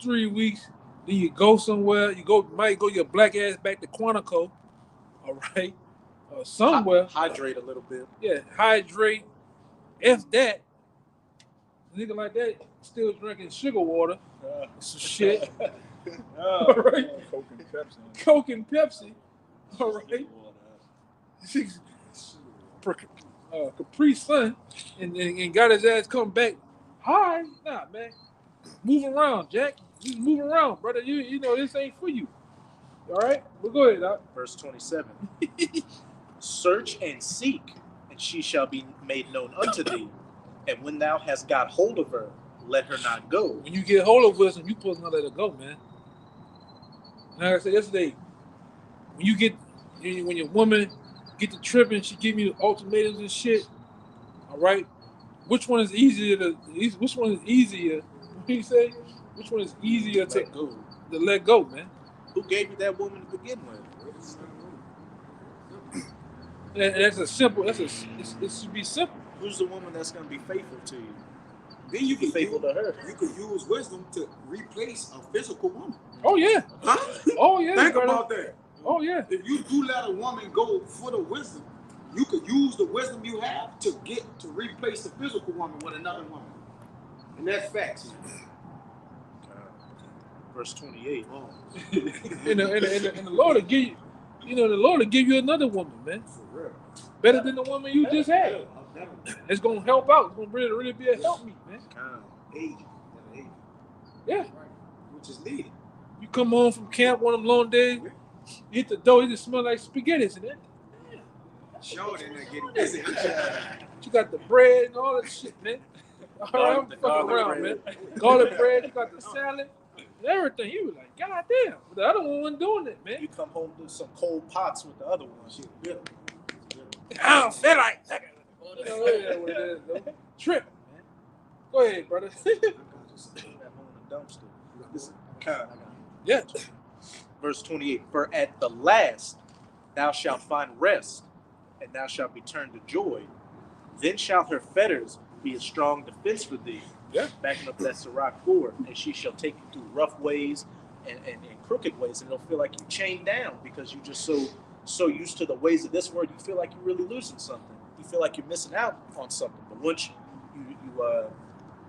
3 weeks. Then you go somewhere. Might go your black ass back to Quantico. All right. Somewhere. Hydrate a little bit. Yeah, hydrate. F that. Nigga like that still drinking sugar water. Some shit. All right. Coke and Pepsi. Coke and Pepsi. All right. Capri Sun and got his ass come back. Hi. Nah, man. Move around, Jack. Just move around, brother. You know this ain't for you. All right? Well, go ahead, Doc. Verse 27. Search and seek, and she shall be made known unto thee. And when thou hast got hold of her, let her not go. When you get hold of wisdom, you supposed to not let her go, man. Like I said yesterday, when your woman get to tripping, she give you ultimatums and shit. All right, which one is easier? Which one is easier? What do you say? Which one is easier to let go, man? Who gave you that woman to begin with? And that's a simple. It should be simple. Who's the woman that's going to be faithful to you? Then you Be can faithful to her. You could use wisdom to replace a physical woman. Oh yeah. Huh? Oh yeah. Think brother. about that. Oh yeah. If you do let a woman go for the wisdom, you could use the wisdom you have to replace the physical woman with another woman. And that's facts. Verse 28. Oh. And the Lord will give you, the Lord will give you another woman, man. For real. Better than the woman you just had. It's gonna help out. It's gonna really be a help me, man. Age. Yeah. Right. Which is needed. You come home from camp one of them long days, you hit the door, it just smell like spaghetti, isn't it? Sure, they're not getting busy. You got the bread and all that shit, man. All right, I'm fucking around, man. Garlic bread, you got the salad, and everything. You was like, God damn. But the other one wasn't doing it, man. You come home to some cold pots with the other one. Yeah. I don't feel like that. Trip, man. Go ahead, brother. That home in the dumpster. Listen, Yeah. Verse 28. For at the last thou shalt find rest, and thou shalt be turned to joy. Then shall her fetters be a strong defense for thee. Yeah. Backing up that Sirach 4. And she shall take you through rough ways and crooked ways, and it'll feel like you chained down because you're just so used to the ways of this world. You feel like you're really losing something. You feel like you're missing out on something. But once you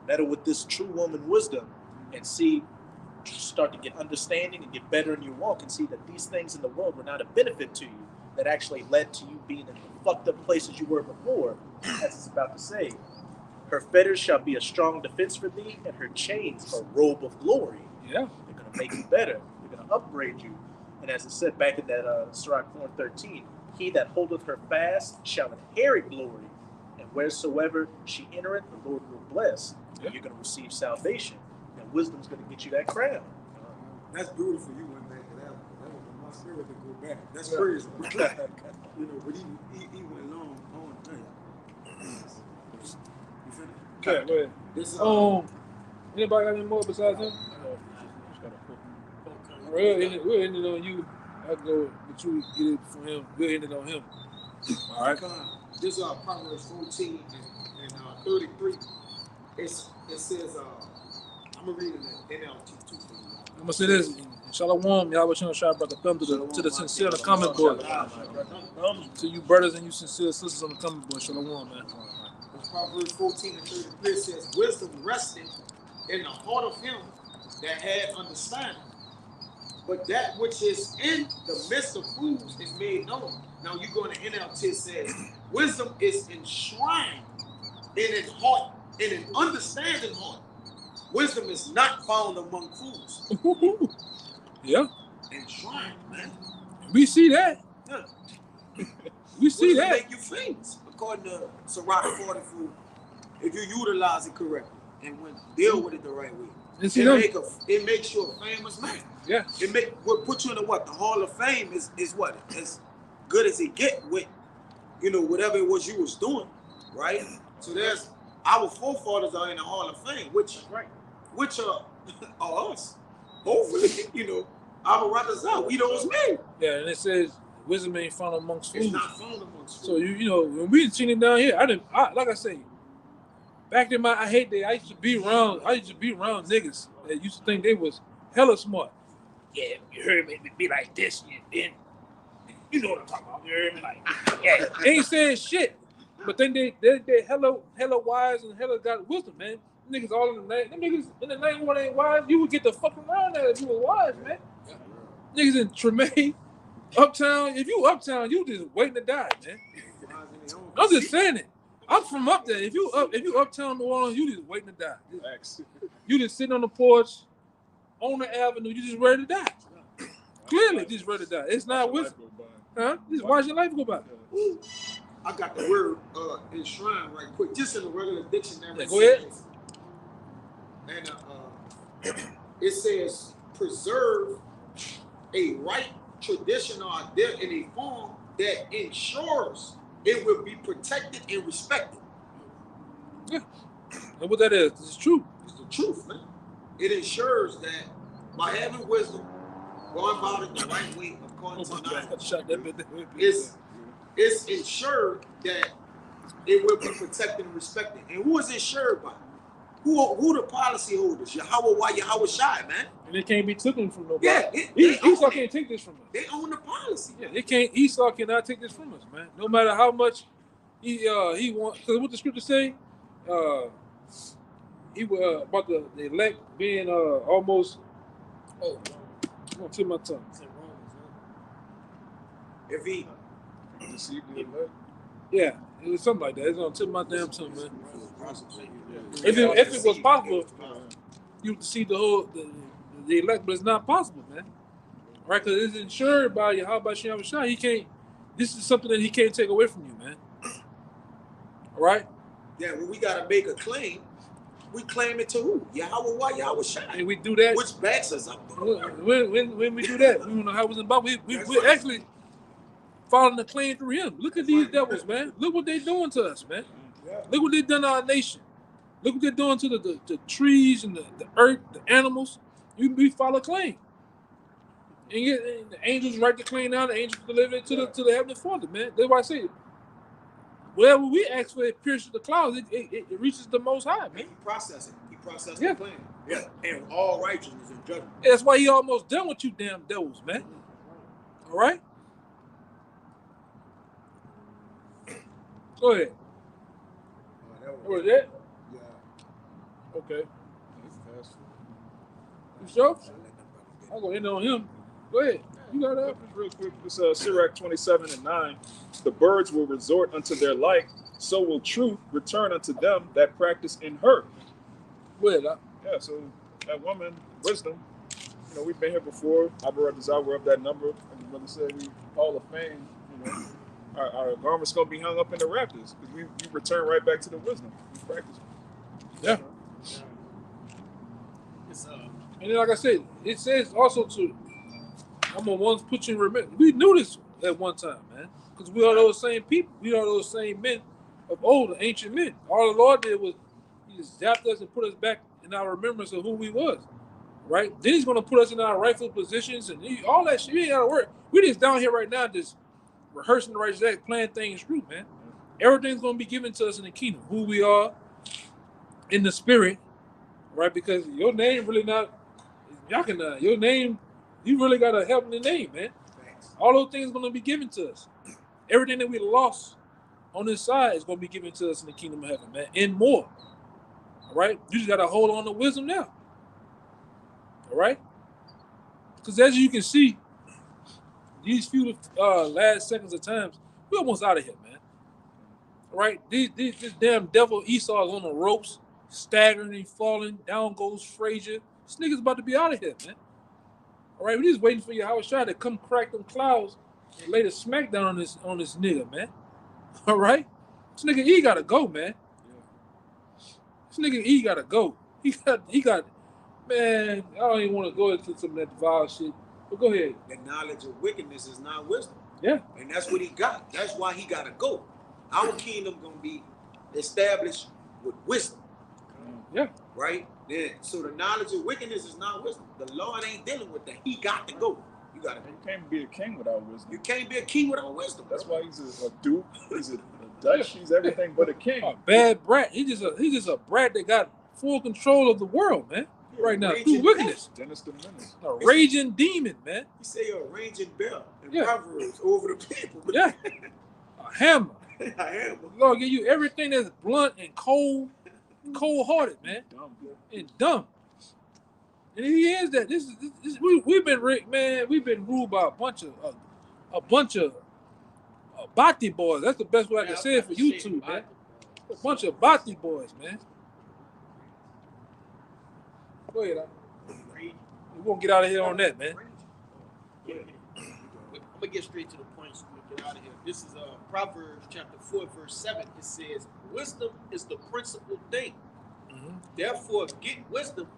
meddle with this true woman wisdom and start to get understanding and get better in your walk and see that these things in the world were not a benefit to you, that actually led to you being in the fucked up places you were before, as it's about to say. Her fetters shall be a strong defense for thee, and her chains a robe of glory. Yeah. They're going to make you better. They're going to upgrade you. And as it said back in that Sirach 4:13, he that holdeth her fast shall inherit glory, and wheresoever she entereth, the Lord will bless. Yeah. You're going to receive salvation, and wisdom's going to get you that crown. That's beautiful. You went back to that one. That was in my spirit to go back. That's Yeah. crazy. But he went long on that. You finished? Okay, go ahead. This Anybody got any more besides him? We'll end it on you. I'll go, but you get it from him. We'll end it on him. All right. This Proverbs 14 and 33. It says, I'm gonna read it in NLT too. I'm gonna say this. Shalom, Yahweh Shem Shai Brother Thumb to the sincere the comment board. To you brothers and you sincere sisters on the comment board. Shalom, man. Proverbs 14 and 33 says, wisdom rested in the heart of him that had understanding. But that which is in the midst of fools is made known. Now you go to NLT, it says, wisdom is enshrined in an heart, in an understanding heart. Wisdom is not found among fools. Yeah. Enshrined, man. We see that. Yeah. We see Wisdom that. make you famous, according to Sirach 44, if you utilize it correctly and deal with it the right way. And see It makes you a famous man. Yeah. What put you in the what? The Hall of Fame is what? As good as it get with, whatever it was you was doing, right? So there's our forefathers are in the Hall of Fame, which are us. Hopefully, our brothers out. We those men. Yeah, and it says wisdom ain't found amongst fools. It's not found amongst fools. So when we seen it down here, like I say, back in I hate that I used to be around niggas that used to think they was hella smart. Yeah, you heard me be like this, then you know what I'm talking about. You heard me like, yeah, they ain't saying shit. But then they hella wise and hella got wisdom, man. Niggas all in the night. Them niggas in the night one ain't wise. You would get the fuck around that if you was wise, man. Niggas in Tremaine, Uptown. If you Uptown, you just waiting to die, man. I'm just saying it. I'm from up there. If you Uptown New Orleans, you just waiting to die. You just sitting on the porch, on the avenue. You just ready to die. Clearly, just ready to die. It's not wisdom, huh? Just watch your life go by. I got the word enshrined right quick, just in the regular dictionary. Yeah, go ahead. And it says preserve a right, tradition, or idea in a form that ensures it will be protected and respected. Yeah. And what that is, this is true. It's the truth, man. It ensures that by having wisdom, going about it the right way, according to knowledge, it's ensured that it will be protected and respected. And who is insured by? Who the policy holders? Yahweh Shai, man. And it can't be taken from nobody. Yeah, Esau can't take this from us. They own the policy. Yeah, it can't. Esau cannot take this from us, man. No matter how much he wants. Because what the scripture say, he about the elect being almost. Oh, I'm gonna tip my tongue. If he Deceived the elect. Yeah, it was something like that. It's gonna tip my damn tongue, man. If it was possible, you would see the elect, but it's not possible, man. Right? Because it's insured by Yahweh Shem Shai. He can't. This is something that he can't take away from you, man. All right? Yeah, when we gotta make a claim, we claim it to who? Yahweh Shai. And we do that. Which backs us up. When we do that, we don't know how it's about. We're actually following the claim through him. Look at these devils, man. Look what they're doing to us, man. Look what they've done to our nation. Look what they're doing to the trees and the earth, the animals. We follow claim. And yet the angels write the claim down, the angels deliver it to the Heavenly Father, man. That's why I say, whatever we ask for, it pierces the clouds, it reaches the Most High, man. He processes it. He processes Yeah. the claim. Yeah. And all righteousness and judgment. That's why he almost done with you damn devils, man. All right? Go ahead. What was that? Yeah. Okay. You sure? I'll go in on him. Go ahead. You got that? Just real quick, this Sirach 27:9. The birds will resort unto their like, so will truth return unto them that practice in her. Go ahead. Yeah, so that woman, wisdom, we've been here before. Abu Desire, we're up that number. And the brother said we Hall of Fame, our garment's gonna be hung up in the rafters because we return right back to the wisdom. We practice. Yeah. And then, like I said, it says also I'm gonna once put you in remembrance. We knew this at one time, man, because we are those same people. We are those same men of old, the ancient men. All the Lord did was he just zapped us and put us back in our remembrance of who we was, right? Then he's gonna put us in our rightful positions and all that shit. You ain't gotta work. We just down here right now, just rehearsing the righteous act, playing things through, man. Everything's gonna be given to us in the kingdom. Who we are in the spirit, right? Because your name really not. Your name, you really got a heavenly name, man. All those things are going to be given to us. Everything that we lost on this side is going to be given to us in the kingdom of heaven, man, and more. All right? You just got to hold on to wisdom now. All right? Because as you can see, these few last seconds of times, we're almost out of here, man. All right? This damn devil Esau is on the ropes, staggering and falling. Down goes Frazier. This nigga's about to be out of here, man. All right, we just waiting for Yahweh Shai to come crack them clouds and lay the smackdown on this nigga, man. All right, this nigga E gotta go, man. This nigga E gotta go. He got. Man, I don't even want to go into some of that vile shit. But go ahead. The knowledge of wickedness is not wisdom. Yeah, and that's what he got. That's why he gotta go. Our kingdom gonna be established with wisdom. Yeah. Right? Yeah. So the knowledge of wickedness is not wisdom. The Lord ain't dealing with that. He got to go. You gotta go. You can't be a king without wisdom. You can't be a king without wisdom. That's why he's a duke. He's a Dutch. He's everything but a king. A bad brat. He's just a brat that got full control of the world, man. Right now, through wickedness. Dennis the Menace. A raging demon, man. You say you're a raging bell in Yeah. Proverbs over the people. Yeah. A hammer. I am. Lord give you everything that's blunt and cold-hearted, man, Dumb. and dumb. And he is that. We've been ruled by a bunch of Bati boys. That's the best way I can say it for you two, man. A bunch of Bati boys, man. Go ahead. We won't get out of here on that, man. I'm gonna get straight to the point so we get out of here. This is Proverbs chapter 4, verse 7. It says, "Wisdom is the principal thing. Therefore, get wisdom,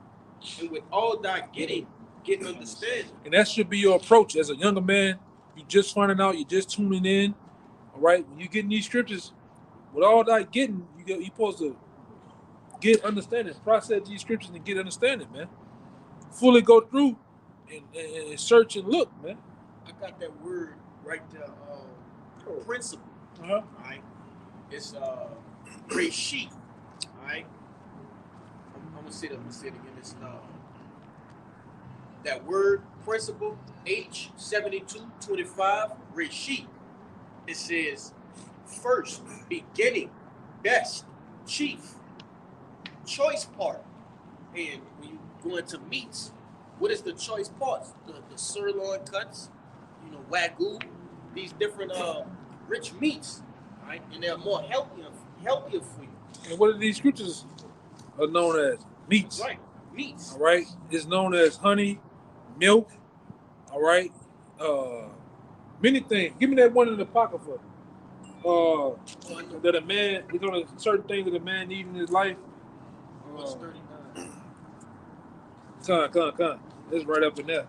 and with all thy getting, get understanding." And that should be your approach as a younger man. You just finding out, you just tuning in. All right, when you getting these scriptures, with all that getting, you supposed to get understanding, process these scriptures and get understanding, man. Fully go through and search and look, man. I got that word right there. principle. Uh-huh. All right. It's Reshit. All right. I'm gonna say it again. It's that word principle H7225 Reshit. It says first, beginning, best, chief, choice part. And when you go into meats, what is the choice parts? The sirloin cuts, wagyu, these different rich meats, right? And they're more healthier for you. And what are these scriptures are known as? Meats. Right, meats. All right. It's known as honey, milk. All right. Many things. Give me that one in the pocket for that a man. There's only certain things that a man needs in his life. Verse 39. Come. It's right up in there.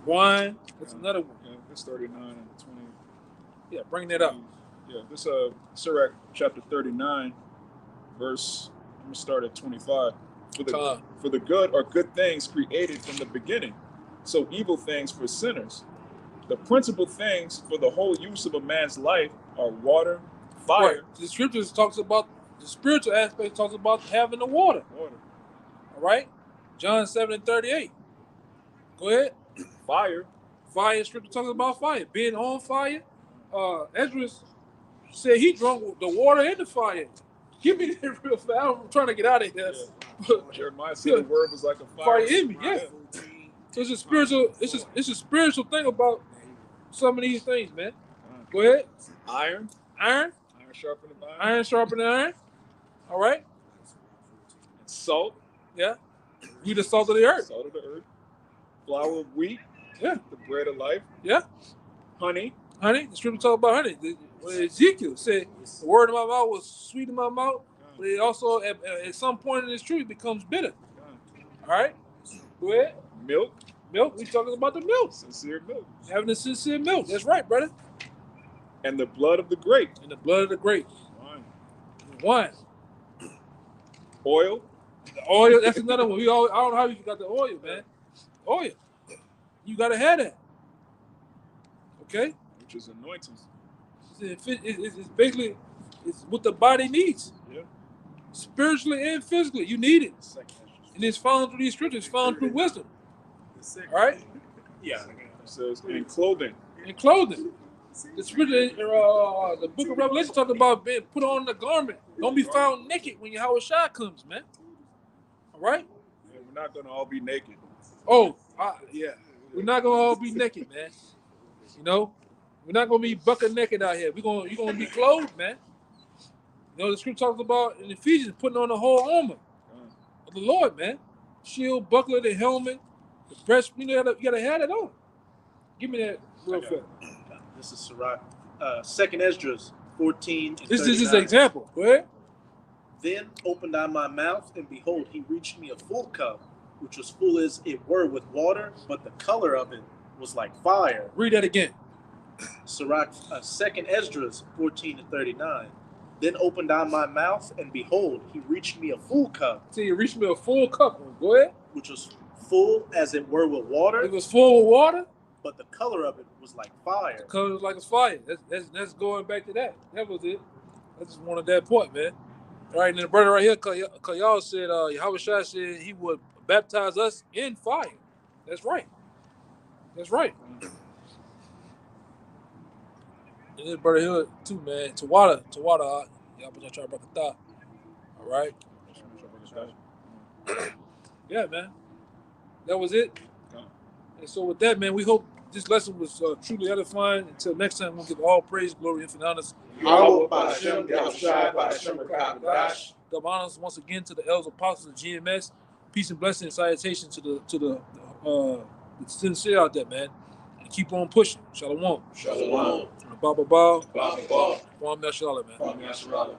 Wine. That's another one. Yeah, it's 39 and 20. Yeah, bring that up. Yeah, this Sirach chapter 39, verse. I'm gonna start at 25. For the good are good things created from the beginning, so evil things for sinners. The principal things for the whole use of a man's life are water, fire. Right. The scriptures talks about the spiritual aspect. Talks about having the water. Water, All right. John 7:38. Go ahead. fire. Fire. Scripture talks about fire. Being on fire. Ezra said he drunk the water and the fire. Give me that real fast. I'm trying to get out of here. Yeah. Jeremiah said the word was like a Fire in me, yeah. So it's a spiritual. It's a spiritual thing about some of these things, man. Go ahead. Iron. Iron. Iron sharpened iron. Iron sharpening iron. All right. Salt. Yeah. We the salt of the earth. Salt of the earth. Flour of wheat. Yeah. The bread of life. Yeah. Honey. Honey. The scripture talk about honey. Ezekiel said the word of my mouth was sweet in my mouth, but it also at some point in this truth becomes bitter. All right. Go ahead. Milk. Milk. We talking about the milk. Sincere milk. Having the sincere milk. That's right, brother. And the blood of the grape. And the blood of the grape. Wine. Wine. Oil. The oil. That's another one. I don't know how you got the oil, man. Oil. You gotta have that. Okay. Which is anointing. It's basically it's what the body needs. Yeah. Spiritually and physically, you need it. And it's found through these scriptures. It's found through wisdom. All right. Yeah. It says in clothing. And clothing. The scripture, the book of Revelation talks about being put on the garment. Don't be found naked when Yahweh Shai comes, man. All right? Yeah, we're not going to all be naked. Oh, yeah. We're not going to all be naked, man. We're not going to be bucket naked out here. You're going to be clothed, man. The scripture talks about in Ephesians putting on the whole armor of the Lord, man. Shield, buckler, the helmet, the breast. You got to have it on. Give me that real fast. This is Sirach, 2nd Esdras 14. And This is 39. an example. Go ahead. Then opened I my mouth, and behold, he reached me a full cup, which was full as it were with water, but the color of it was like fire. Read that again. Sirach, 2nd Esdras 14 and 39. Then opened I my mouth, and behold, he reached me a full cup. See, you reached me a full cup. Go ahead. Which was full as it were with water. It was full of water. But the color of it was like fire. The color was like a fire. That's going back to that. That was it. I just wanted that point, man. All right, and the brother right here, Kayal said, Yahweh Shai said he would baptize us in fire. That's right. That's right. And this brother here too, man. Tawada. Y'all put your try to All right. Yeah, man. That was it. And so with that, man, we hope this lesson was truly edifying. Until next time, we'll give all praise, glory, and honors. Yahweh Ba'Shem, Yahushai Ba'Shem Rakabadash. Give honors once again to the elders apostles of GMS. Peace and blessing and salutation to the sincere out there, man. And keep on pushing. Shalom. Shalom. Ba ba ba. Ba ba ba. Kwam Yashala, man. Kwam Yasharala.